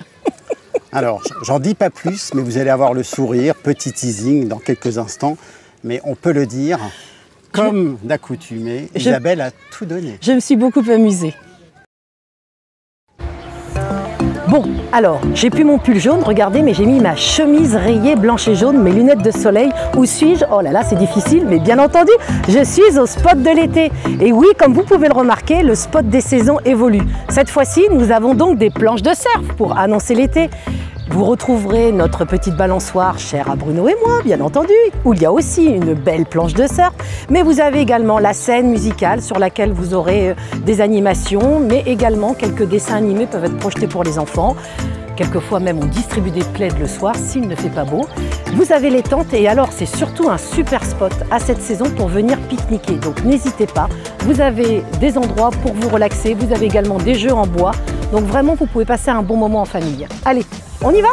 Alors, j'en dis pas plus, mais vous allez avoir le sourire, petit teasing dans quelques instants. Mais on peut le dire, comme d'accoutumé, Isabelle a tout donné. Je me suis beaucoup amusée. Bon, alors, j'ai plus mon pull jaune, regardez, mais j'ai mis ma chemise rayée blanche et jaune, mes lunettes de soleil. Où suis-je? Oh là là, c'est difficile, mais bien entendu, je suis au spot de l'été. Et oui, comme vous pouvez le remarquer, le spot des saisons évolue. Cette fois-ci, nous avons donc des planches de surf pour annoncer l'été. Vous retrouverez notre petite balançoire chère à Bruno et moi, bien entendu, où il y a aussi une belle planche de surf. Mais vous avez également la scène musicale sur laquelle vous aurez des animations, mais également quelques dessins animés peuvent être projetés pour les enfants. Quelquefois même on distribue des plaids le soir s'il ne fait pas beau. Vous avez les tentes et alors c'est surtout un super spot à cette saison pour venir pique-niquer. Donc n'hésitez pas, vous avez des endroits pour vous relaxer, vous avez également des jeux en bois. Donc vraiment vous pouvez passer un bon moment en famille. Allez, on y va ?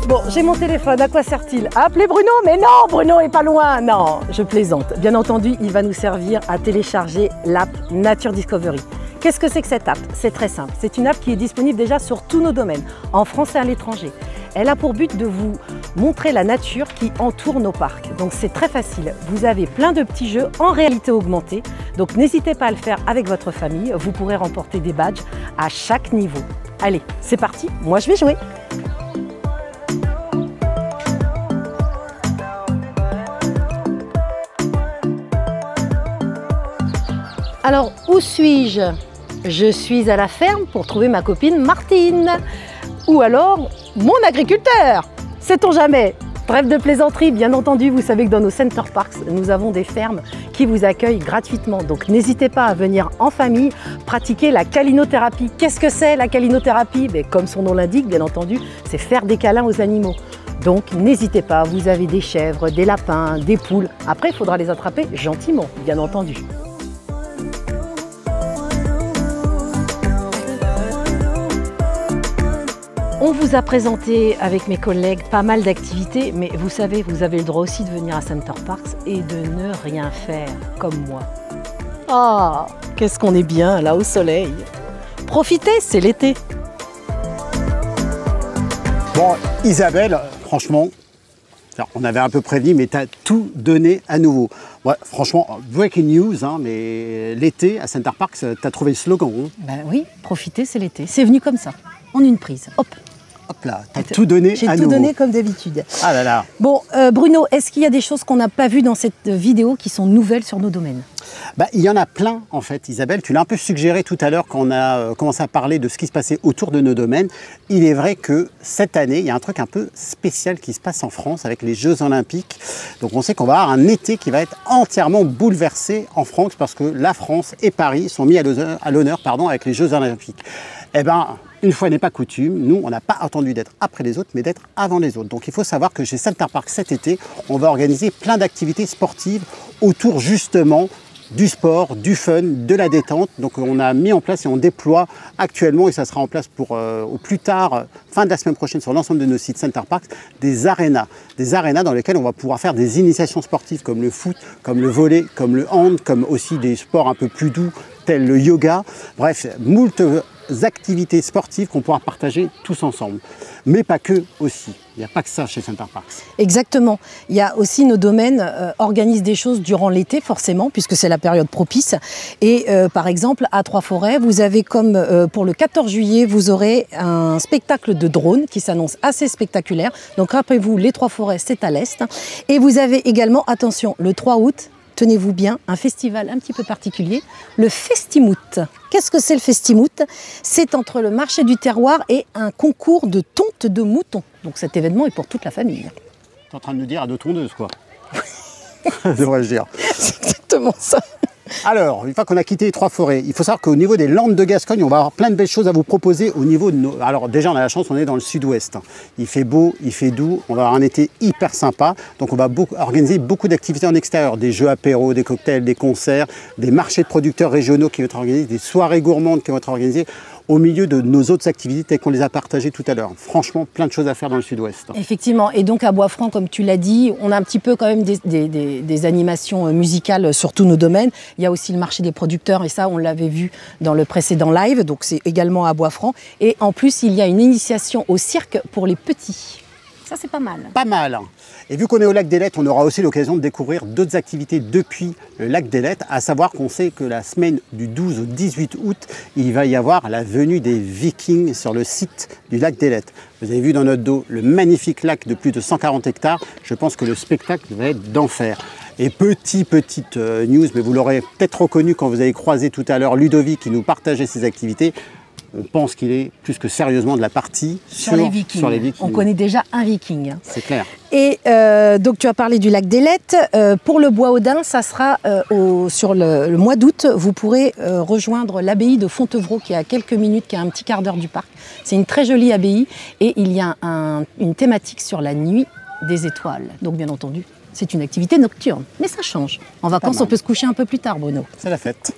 Bon, j'ai mon téléphone, à quoi sert-il? Appeler Bruno? Mais non, Bruno est pas loin. Non, je plaisante. Bien entendu, il va nous servir à télécharger l'app Nature Discovery. Qu'est-ce que c'est que cette app? C'est très simple. C'est une app qui est disponible déjà sur tous nos domaines, en France et à l'étranger. Elle a pour but de vous montrer la nature qui entoure nos parcs. Donc c'est très facile. Vous avez plein de petits jeux en réalité augmentée. Donc n'hésitez pas à le faire avec votre famille. Vous pourrez remporter des badges à chaque niveau. Allez, c'est parti. Moi, je vais jouer. Alors, où suis-je? Je suis à la ferme pour trouver ma copine Martine. Ou alors, mon agriculteur. Sait-on jamais? Trêve de plaisanterie, bien entendu, vous savez que dans nos Center Parks, nous avons des fermes qui vous accueillent gratuitement. Donc n'hésitez pas à venir en famille pratiquer la calinothérapie. Qu'est-ce que c'est la calinothérapie? Comme son nom l'indique, bien entendu, c'est faire des câlins aux animaux. Donc n'hésitez pas, vous avez des chèvres, des lapins, des poules. Après, il faudra les attraper gentiment, bien entendu. On vous a présenté avec mes collègues pas mal d'activités, mais vous savez, vous avez le droit aussi de venir à Center Parks et de ne rien faire, comme moi. Ah, qu'est-ce qu'on est bien là au soleil. Profitez, c'est l'été. Bon, Isabelle, franchement, on avait un peu prévenu, mais tu as tout donné à nouveau. Ouais, franchement, breaking news, hein, mais l'été à Center Parks, tu as trouvé le slogan. Hein. Ben oui, profitez, c'est l'été. C'est venu comme ça, en une prise. Hop. Hop là, tu as tout donné à nouveau. J'ai tout donné comme d'habitude. Ah là là. Bon, Bruno, est-ce qu'il y a des choses qu'on n'a pas vues dans cette vidéo qui sont nouvelles sur nos domaines? Il y en a plein en fait, Isabelle. Tu l'as un peu suggéré tout à l'heure quand on a commencé à parler de ce qui se passait autour de nos domaines. Il est vrai que cette année, il y a un truc un peu spécial qui se passe en France avec les Jeux Olympiques. Donc on sait qu'on va avoir un été qui va être entièrement bouleversé en France parce que la France et Paris sont mis à l'honneur avec les Jeux Olympiques. Eh bien, une fois n'est pas coutume, nous, on n'a pas attendu d'être après les autres, mais d'être avant les autres. Donc il faut savoir que chez Center Parcs cet été, on va organiser plein d'activités sportives autour justement du sport, du fun, de la détente. Donc on a mis en place et on déploie actuellement, et ça sera en place pour au plus tard, fin de la semaine prochaine sur l'ensemble de nos sites Center Parcs, des arénas dans lesquelles on va pouvoir faire des initiations sportives comme le foot, comme le volley, comme le hand, comme aussi des sports un peu plus doux tels le yoga. Bref, moult activités sportives qu'on pourra partager tous ensemble. Mais pas que aussi. Il n'y a pas que ça chez Center Parcs. Exactement. Il y a aussi nos domaines organisent des choses durant l'été forcément, puisque c'est la période propice. Et par exemple, à Trois-Forêts, vous avez comme pour le 14 juillet, vous aurez un spectacle de drone qui s'annonce assez spectaculaire. Donc rappelez-vous, les Trois-Forêts, c'est à l'est. Et vous avez également, attention, le 3 août, tenez-vous bien, un festival un petit peu particulier, le Festimout. Qu'est-ce que c'est le Festimout? C'est entre le marché du terroir et un concours de tonte de moutons. Donc cet événement est pour toute la famille. Tu es en train de nous dire à deux tondeuses, quoi. Devrais-je dire. C'est exactement ça. Alors, une fois qu'on a quitté les Trois-Forêts, il faut savoir qu'au niveau des Landes de Gascogne, on va avoir plein de belles choses à vous proposer au niveau de nos... Alors déjà, on a la chance, on est dans le sud-ouest. Il fait beau, il fait doux, on va avoir un été hyper sympa. Donc on va organiser beaucoup d'activités en extérieur, des jeux apéros, des cocktails, des concerts, des marchés de producteurs régionaux qui vont être organisés, des soirées gourmandes qui vont être organisées au milieu de nos autres activités telles qu'on les a partagées tout à l'heure. Franchement, plein de choses à faire dans le sud-ouest. Effectivement, et donc à Boisfranc, comme tu l'as dit, on a un petit peu quand même des animations musicales sur tous nos domaines. Il y a aussi le marché des producteurs, et ça, on l'avait vu dans le précédent live, donc c'est également à Boisfranc. Et en plus, il y a une initiation au cirque pour les petits. Ça, c'est pas mal. Pas mal. Et vu qu'on est au lac d'Ailettes, on aura aussi l'occasion de découvrir d'autres activités depuis le lac d'Ailettes, à savoir qu'on sait que la semaine du 12 au 18 août, il va y avoir la venue des Vikings sur le site du lac d'Ailettes. Vous avez vu dans notre dos le magnifique lac de plus de 140 hectares. Je pense que le spectacle va être d'enfer. Et petite news, mais vous l'aurez peut-être reconnu quand vous avez croisé tout à l'heure Ludovic qui nous partageait ses activités. On pense qu'il est plus que sérieusement de la partie sur les Vikings. On connaît déjà un Viking. C'est clair. Et donc tu as parlé du lac d'Ailettes. Pour le Bois-Audin, ça sera sur le mois d'août. Vous pourrez rejoindre l'abbaye de Fontevraud qui est à quelques minutes, qui est à un petit quart d'heure du parc. C'est une très jolie abbaye et il y a une thématique sur la nuit des étoiles. Donc bien entendu, c'est une activité nocturne, mais ça change. En vacances, on peut se coucher un peu plus tard, Bruno. C'est la fête.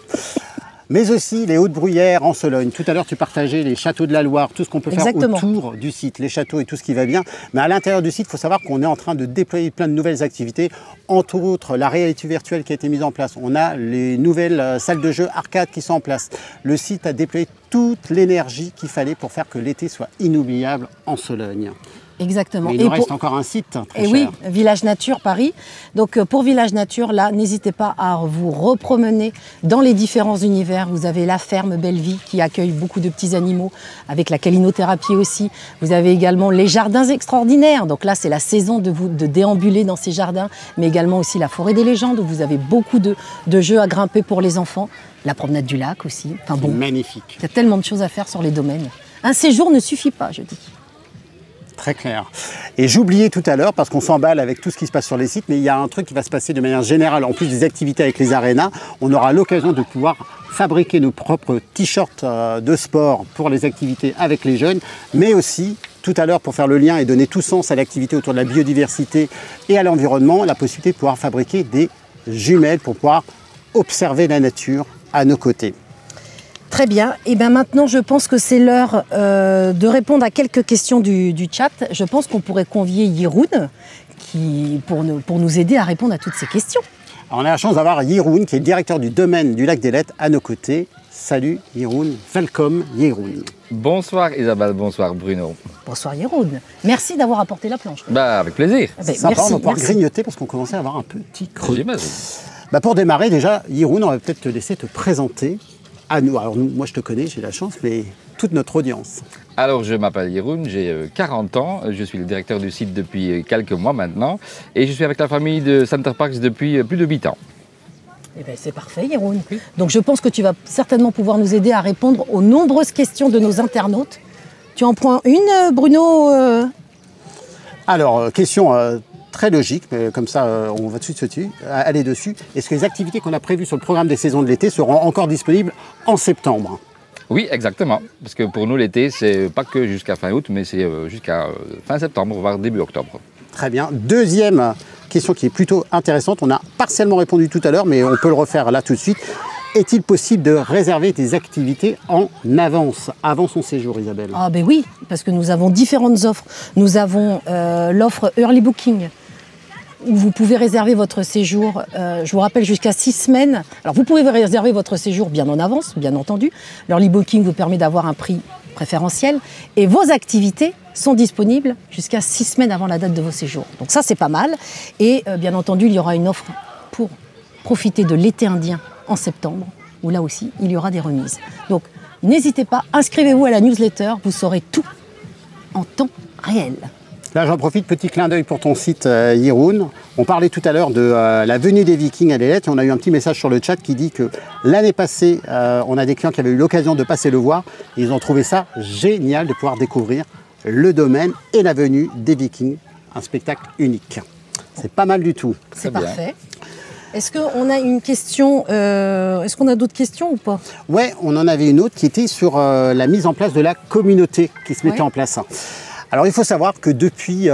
mais aussi les hautes bruyères en Sologne. Tout à l'heure, tu partageais les châteaux de la Loire, tout ce qu'on peut faire autour du site, les châteaux et tout ce qui va bien. Mais à l'intérieur du site, il faut savoir qu'on est en train de déployer plein de nouvelles activités, entre autres la réalité virtuelle qui a été mise en place. On a les nouvelles salles de jeux arcade qui sont en place. Le site a déployé toute l'énergie qu'il fallait pour faire que l'été soit inoubliable en Sologne. Exactement. Mais il nous reste encore un site très cher. Oui, Village Nature Paris. Donc pour Village Nature, là, n'hésitez pas à vous repromener dans les différents univers. Vous avez la ferme Bellevie qui accueille beaucoup de petits animaux, avec la calinothérapie aussi. Vous avez également les jardins extraordinaires. Donc là, c'est la saison de déambuler dans ces jardins, mais également aussi la forêt des légendes où vous avez beaucoup de jeux à grimper pour les enfants. La promenade du lac aussi. Enfin bon, magnifique. Il y a tellement de choses à faire sur les domaines. Un séjour ne suffit pas, je dis. Très clair. Et j'oubliais tout à l'heure, parce qu'on s'emballe avec tout ce qui se passe sur les sites, mais il y a un truc qui va se passer de manière générale, en plus des activités avec les arénas, on aura l'occasion de pouvoir fabriquer nos propres t-shirts de sport pour les activités avec les jeunes, mais aussi, tout à l'heure, pour faire le lien et donner tout sens à l'activité autour de la biodiversité et à l'environnement, la possibilité de pouvoir fabriquer des jumelles pour pouvoir observer la nature à nos côtés. Très bien. Et bien maintenant, je pense que c'est l'heure de répondre à quelques questions du chat. Je pense qu'on pourrait convier Yeroun pour nous aider à répondre à toutes ces questions. Alors on a la chance d'avoir Yeroun, qui est le directeur du domaine du lac d'Ailettes, à nos côtés. Salut Yeroun, welcome Yeroun. Bonsoir Isabelle, bonsoir Bruno. Bonsoir Yeroun. Merci d'avoir apporté la planche. Avec plaisir. C'est sympa, on va pouvoir grignoter parce qu'on commençait à avoir un petit creux. J'imagine. Pour démarrer déjà, Yeroun, on va peut-être te laisser te présenter à nous. Alors moi je te connais, j'ai la chance, mais toute notre audience. Alors je m'appelle Yeroun, j'ai 40 ans, je suis le directeur du site depuis quelques mois maintenant et je suis avec la famille de Center Parcs depuis plus de 8 ans. Eh bien, c'est parfait, Yeroun. Oui. Donc je pense que tu vas certainement pouvoir nous aider à répondre aux nombreuses questions de nos internautes. Tu en prends une, Bruno Alors, question très logique, mais comme ça, on va tout de suite aller dessus. Est-ce que les activités qu'on a prévues sur le programme des saisons de l'été seront encore disponibles en septembre? Oui, exactement. Parce que pour nous, l'été, c'est pas que jusqu'à fin août, mais c'est jusqu'à fin septembre, voire début octobre. Très bien. Deuxième question qui est plutôt intéressante. On a partiellement répondu tout à l'heure, mais on peut le refaire là tout de suite. Est-il possible de réserver des activités en avance, avant son séjour, Isabelle? Ah ben oui, parce que nous avons différentes offres. Nous avons l'offre Early Booking, où vous pouvez réserver votre séjour, je vous rappelle, jusqu'à 6 semaines. Alors vous pouvez réserver votre séjour bien en avance, bien entendu. L'Early Booking vous permet d'avoir un prix préférentiel. Et vos activités sont disponibles jusqu'à 6 semaines avant la date de vos séjours. Donc ça, c'est pas mal. Et bien entendu, il y aura une offre pour profiter de l'été indien en septembre, où là aussi, il y aura des remises. Donc n'hésitez pas, inscrivez-vous à la newsletter, vous saurez tout en temps réel. Là, j'en profite, petit clin d'œil pour ton site Yeroun. On parlait tout à l'heure de la venue des Vikings à l'Ailettes et on a eu un petit message sur le chat qui dit que l'année passée, on a des clients qui avaient eu l'occasion de passer le voir. Et ils ont trouvé ça génial de pouvoir découvrir le domaine et la venue des Vikings. Un spectacle unique. C'est pas mal du tout. C'est parfait. Est-ce qu'on a une question, est-ce qu'on a d'autres questions ou pas? Ouais, on en avait une autre qui était sur la mise en place de la communauté qui se mettait en place. Alors il faut savoir que depuis,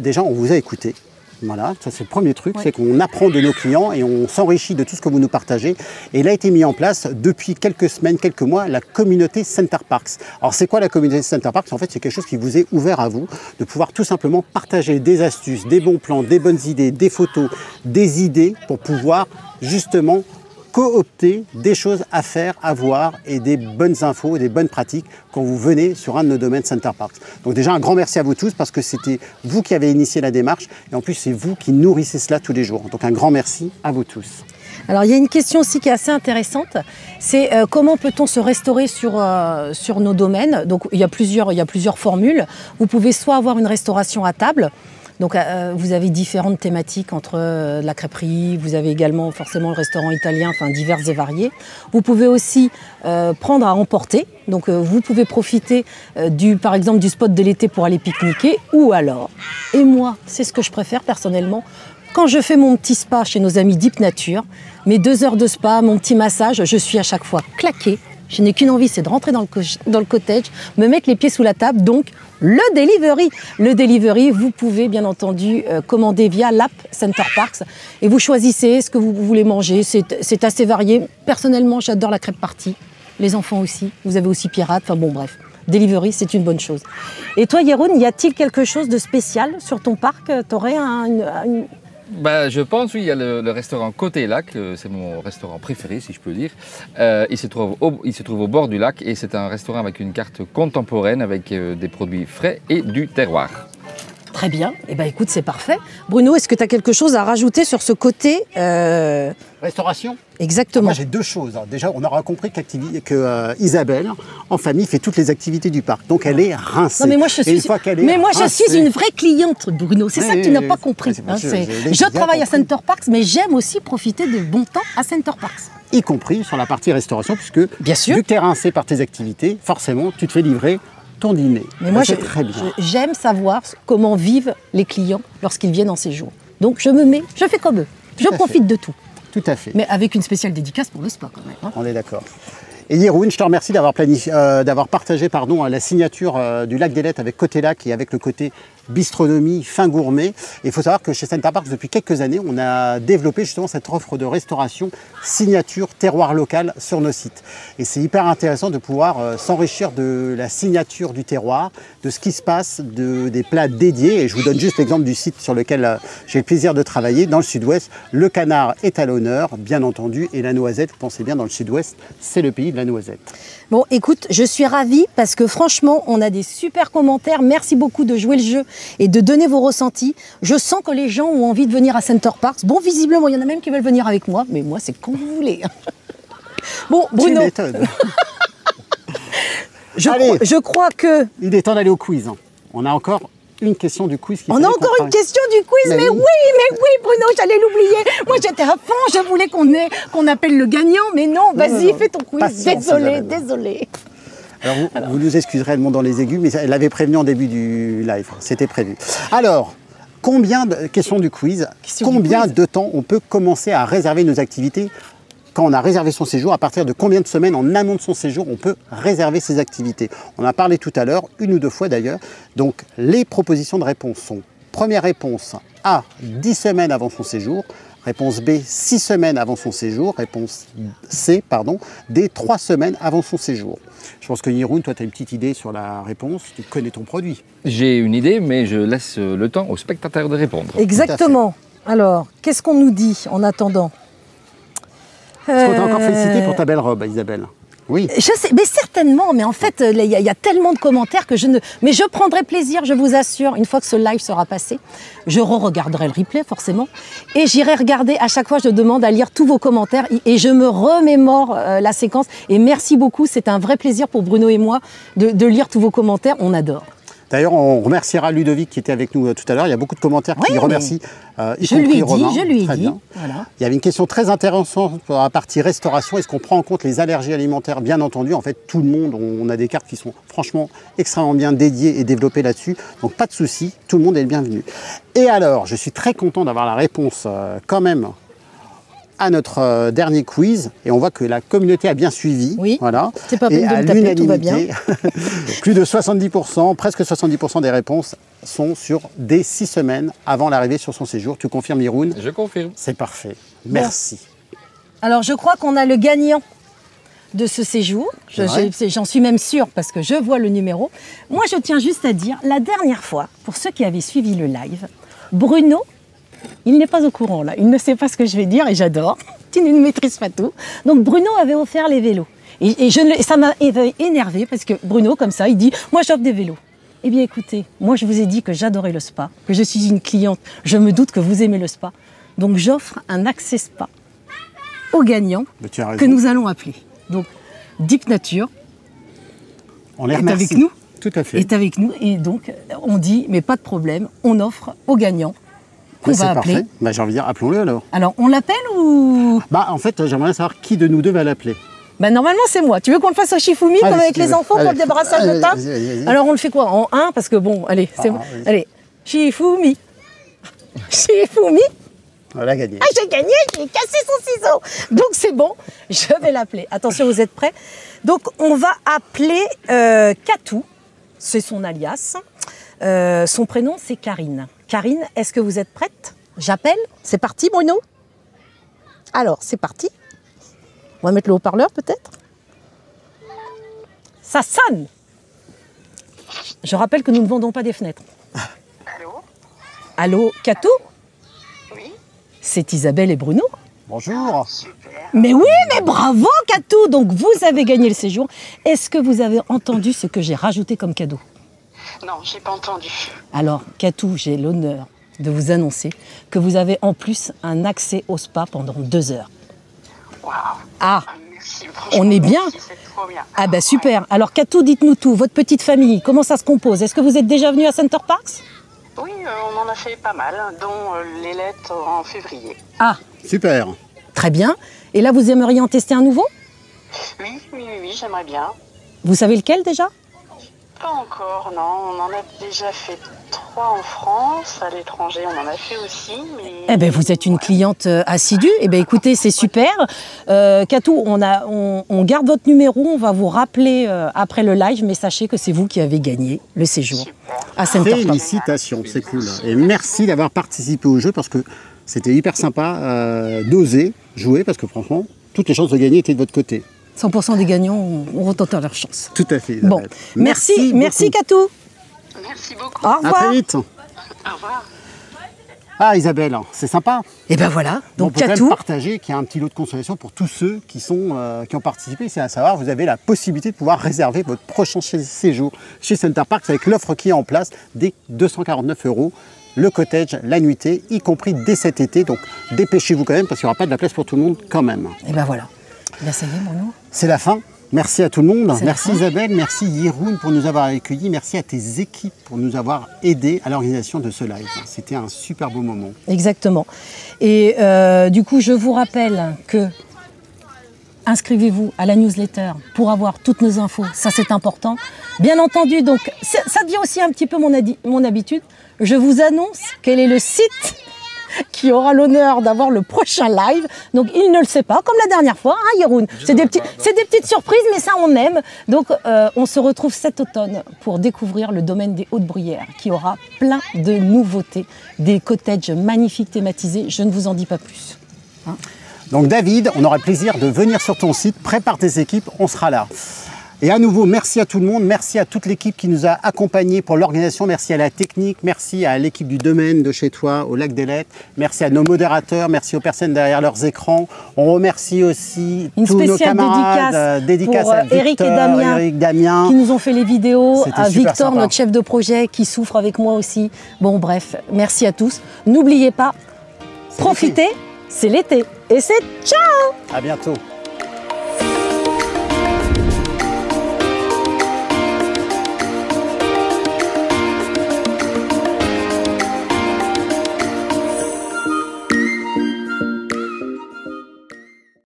déjà on vous a écouté. Voilà, ça c'est le premier truc, c'est qu'on apprend de nos clients et on s'enrichit de tout ce que vous nous partagez. Et il a été mis en place depuis quelques semaines, quelques mois, la communauté Center Parcs. Alors c'est quoi la communauté Center Parcs? En fait, c'est quelque chose qui vous est ouvert à vous, de pouvoir tout simplement partager des astuces, des bons plans, des bonnes idées, des photos, des idées pour pouvoir justement coopter des choses à faire, à voir et des bonnes infos, des bonnes pratiques quand vous venez sur un de nos domaines Center Parcs. Donc déjà un grand merci à vous tous parce que c'était vous qui avez initié la démarche et en plus c'est vous qui nourrissez cela tous les jours. Donc un grand merci à vous tous. Alors il y a une question aussi qui est assez intéressante, c'est comment peut-on se restaurer sur nos domaines? Donc il y a plusieurs formules. Vous pouvez soit avoir une restauration à table. Donc vous avez différentes thématiques entre la crêperie, vous avez également forcément le restaurant italien, enfin divers et variés. Vous pouvez aussi prendre à emporter, donc vous pouvez profiter par exemple du spot de l'été pour aller pique-niquer, ou alors, et moi c'est ce que je préfère personnellement, quand je fais mon petit spa chez nos amis Deep Nature, mes 2 heures de spa, mon petit massage, je suis à chaque fois claquée. Je n'ai qu'une envie, c'est de rentrer dans le cottage, me mettre les pieds sous la table, donc le delivery. Le delivery, vous pouvez bien entendu commander via l'app Center Parcs et vous choisissez ce que vous voulez manger. C'est assez varié. Personnellement, j'adore la crêpe partie. Les enfants aussi. Vous avez aussi pirate. Enfin bon, bref. Delivery, c'est une bonne chose. Et toi, Jeroen, y a-t-il quelque chose de spécial sur ton parc? T'aurais Bah, je pense, oui, il y a le restaurant Côté Lac, c'est mon restaurant préféré, si je peux dire. Il se trouve au bord du lac et c'est un restaurant avec une carte contemporaine avec des produits frais et du terroir. Très bien. Eh ben, écoute, c'est parfait. Bruno, est-ce que tu as quelque chose à rajouter sur ce côté Restauration. Exactement. Moi, j'ai deux choses. Déjà, on aura compris que Isabelle, en famille, fait toutes les activités du parc. Donc, elle est rincée. Non, mais moi, je suis une vraie cliente, Bruno. C'est ça que tu n'as pas compris. Je travaille à Center Parcs, mais j'aime aussi profiter de bon temps à Center Parcs. Y compris sur la partie restauration, puisque bien sûr, vu que tu es rincé par tes activités, forcément, tu te fais livrer ton dîner. Mais moi, j'aime savoir comment vivent les clients lorsqu'ils viennent en séjour. Donc, je fais comme eux. Je profite de tout. Tout à fait. Mais avec une spéciale dédicace pour le spa quand même. Hein. On est d'accord. Et Jeroen, je te remercie d'avoir partagé la signature du Lac d'Ailettes avec Côté Lac et avec le côté bistronomie fin gourmet. Et il faut savoir que chez Center Parcs, depuis quelques années, on a développé justement cette offre de restauration signature terroir local sur nos sites. Et c'est hyper intéressant de pouvoir s'enrichir de la signature du terroir, de ce qui se passe, des plats dédiés. Et je vous donne juste l'exemple du site sur lequel j'ai le plaisir de travailler. Dans le sud-ouest, le canard est à l'honneur, bien entendu, et la noisette, vous pensez bien, dans le sud-ouest, c'est le pays de la noisette. Bon, écoute, je suis ravie parce que franchement, on a des super commentaires. Merci beaucoup de jouer le jeu et de donner vos ressentis. Je sens que les gens ont envie de venir à Center Parcs. Bon, visiblement, il y en a même qui veulent venir avec moi, mais moi, c'est quand vous voulez. Bon, Bruno. Je crois que... Il est temps d'aller au quiz. On a encore une question du quiz. On a encore une question du quiz, mais oui, Bruno, j'allais l'oublier. Moi, j'étais à fond, je voulais qu'on appelle le gagnant, mais non, vas-y, fais ton quiz. Désolé. Alors, vous nous excuserez, elle monte dans les aigus, mais elle l'avait prévenu en début du live, c'était prévu. Alors, question du quiz, combien de temps on peut commencer à réserver nos activités quand on a réservé son séjour? À partir de combien de semaines en amont de son séjour on peut réserver ses activités? On en a parlé tout à l'heure, une ou deux fois d'ailleurs. Donc, les propositions de réponse sont: première réponse A, 10 semaines avant son séjour. Réponse B, 6 semaines avant son séjour. Réponse C, D, 3 semaines avant son séjour. Je pense que Jeroen, toi, tu as une petite idée sur la réponse. Tu connais ton produit. J'ai une idée, mais je laisse le temps aux spectateurs de répondre. Exactement. Alors, qu'est-ce qu'on nous dit en attendant? Est-ce qu'on t'a encore félicité pour ta belle robe, Isabelle? Oui. Je sais, mais certainement, mais en fait, il y a tellement de commentaires que mais je prendrai plaisir, je vous assure, une fois que ce live sera passé, je re-regarderai le replay, forcément, et j'irai regarder, à chaque fois, je demande à lire tous vos commentaires, et je me remémore la séquence, et merci beaucoup, c'est un vrai plaisir pour Bruno et moi de lire tous vos commentaires, on adore. D'ailleurs, on remerciera Ludovic qui était avec nous tout à l'heure. Il y a beaucoup de commentaires qui remercient. Je lui ai dit. Voilà. Il y avait une question très intéressante pour la partie restauration. Est-ce qu'on prend en compte les allergies alimentaires? Bien entendu, en fait, tout le monde, on a des cartes qui sont franchement extrêmement bien dédiées et développées là-dessus. Donc, pas de souci, tout le monde est le bienvenu. Et alors, je suis très content d'avoir la réponse quand même à notre dernier quiz, et on voit que la communauté a bien suivi. Oui, voilà. C'est pas peine de me taper, tout va bien. Plus de 70%, presque 70% des réponses sont sur des 6 semaines avant l'arrivée sur son séjour. Tu confirmes, Jeroen? Je confirme. C'est parfait. Merci. Bon. Alors, je crois qu'on a le gagnant de ce séjour. J'en suis même sûre parce que je vois le numéro. Moi, je tiens juste à dire, la dernière fois, pour ceux qui avaient suivi le live, Bruno, il n'est pas au courant là, il ne sait pas ce que je vais dire et j'adore, tu ne maîtrises pas tout. Donc Bruno avait offert les vélos et ça m'a énervé parce que Bruno comme ça il dit moi j'offre des vélos. Eh bien écoutez, moi je vous ai dit que j'adorais le spa, que je suis une cliente, je me doute que vous aimez le spa. Donc j'offre un accès spa au gagnant que nous allons appeler. Donc Deep Nature on est avec nous. Tout à fait. Est avec nous et donc on dit mais pas de problème, on offre au gagnant. On va appeler. Parfait. Bah, j'ai envie de dire, appelons-le alors. Alors, on l'appelle ou... En fait, j'aimerais savoir qui de nous deux va l'appeler. Normalement, c'est moi. Tu veux qu'on le fasse au Shifumi comme avec les enfants pour le débrassage de table? Alors, on le fait quoi? En 1? Parce que bon, allez, c'est bon. Allez, Shifumi. Shifumi. On l'a gagné. Ah, j'ai gagné, j'ai cassé son ciseau. Donc, c'est bon, je vais l'appeler. Attention, vous êtes prêts? Donc, on va appeler Katou. c'est son alias. Son prénom, c'est Karine. Karine, est-ce que vous êtes prête? J'appelle. C'est parti, Bruno? Alors, c'est parti. On va mettre le haut-parleur, peut-être? Ça sonne! Je rappelle que nous ne vendons pas des fenêtres. Allô? Allô, Katou? Oui? C'est Isabelle et Bruno. Bonjour. Super. Mais oui, mais bravo, Katou! Donc, vous avez gagné le séjour. Est-ce que vous avez entendu ce que j'ai rajouté comme cadeau? Non, j'ai pas entendu. Alors, Katou, j'ai l'honneur de vous annoncer que vous avez en plus un accès au spa pendant 2 heures. Waouh. Ah, Merci. on est bien. Merci, c'est trop bien. Ah bah super. Alors Katou, dites-nous tout. Votre petite famille, comment ça se compose? Est-ce que vous êtes déjà venu à Center Parcs? Oui, on en a fait pas mal, dont les lettres en février. Ah, Super. très bien. Et là, vous aimeriez en tester un nouveau? Oui, j'aimerais bien. Vous savez lequel déjà? Pas encore, non. On en a déjà fait 3 en France. À l'étranger, on en a fait aussi. Mais... Eh ben, vous êtes une cliente assidue. Eh ben, écoutez, c'est super. Katou, on garde votre numéro. On va vous rappeler après le live, mais sachez que c'est vous qui avez gagné le séjour à Center Parcs. Félicitations, c'est cool. Et merci d'avoir participé au jeu parce que c'était hyper sympa d'oser jouer parce que franchement, toutes les chances de gagner étaient de votre côté. 100% des gagnants ont retenté leur chance. Tout à fait. Isabelle. Bon, merci beaucoup. Katou. Merci beaucoup. Au À revoir. très vite. Au revoir. Ah Isabelle, c'est sympa. Et ben voilà. Donc on peut quand même Katou. partager qu'il y a un petit lot de consolation pour tous ceux qui ont participé. C'est à savoir, vous avez la possibilité de pouvoir réserver votre prochain séjour chez Center Parcs avec l'offre qui est en place dès 249 €. Le cottage, la nuitée, y compris dès cet été. Donc dépêchez-vous quand même parce qu'il n'y aura pas de la place pour tout le monde quand même. Et ben voilà. Ben ça y est, Bruno. C'est la fin. Merci à tout le monde. C'est la Merci fin. Isabelle, merci Yeroun pour nous avoir accueillis. Merci à tes équipes pour nous avoir aidés à l'organisation de ce live. C'était un super beau moment. Exactement. Et du coup, je vous rappelle que inscrivez-vous à la newsletter pour avoir toutes nos infos. Ça, c'est important. Bien entendu, donc, ça devient aussi un petit peu mon habitude. Je vous annonce quel est le site qui aura l'honneur d'avoir le prochain live. Donc, il ne le sait pas, comme la dernière fois, hein, Yeroun. C'est des petites surprises, mais ça, on aime. Donc, on se retrouve cet automne pour découvrir le domaine des Hautes-Bruyères, qui aura plein de nouveautés, des cottages magnifiques thématisés. Je ne vous en dis pas plus. Hein. Donc David, on aura le plaisir de venir sur ton site. Prépare tes équipes, on sera là. Et à nouveau, merci à tout le monde, merci à toute l'équipe qui nous a accompagnés pour l'organisation, merci à la technique, merci à l'équipe du domaine de chez toi, au Lac des Lettres, merci à nos modérateurs, merci aux personnes derrière leurs écrans. On remercie aussi Une tous nos spéciale camarades, dédicace pour à Victor, Eric et Damien, qui nous ont fait les vidéos, C'était à super Victor, sympa. notre chef de projet, qui souffre avec moi aussi. Bon, bref, merci à tous. N'oubliez pas, profitez, c'est l'été. Et c'est ciao! À bientôt.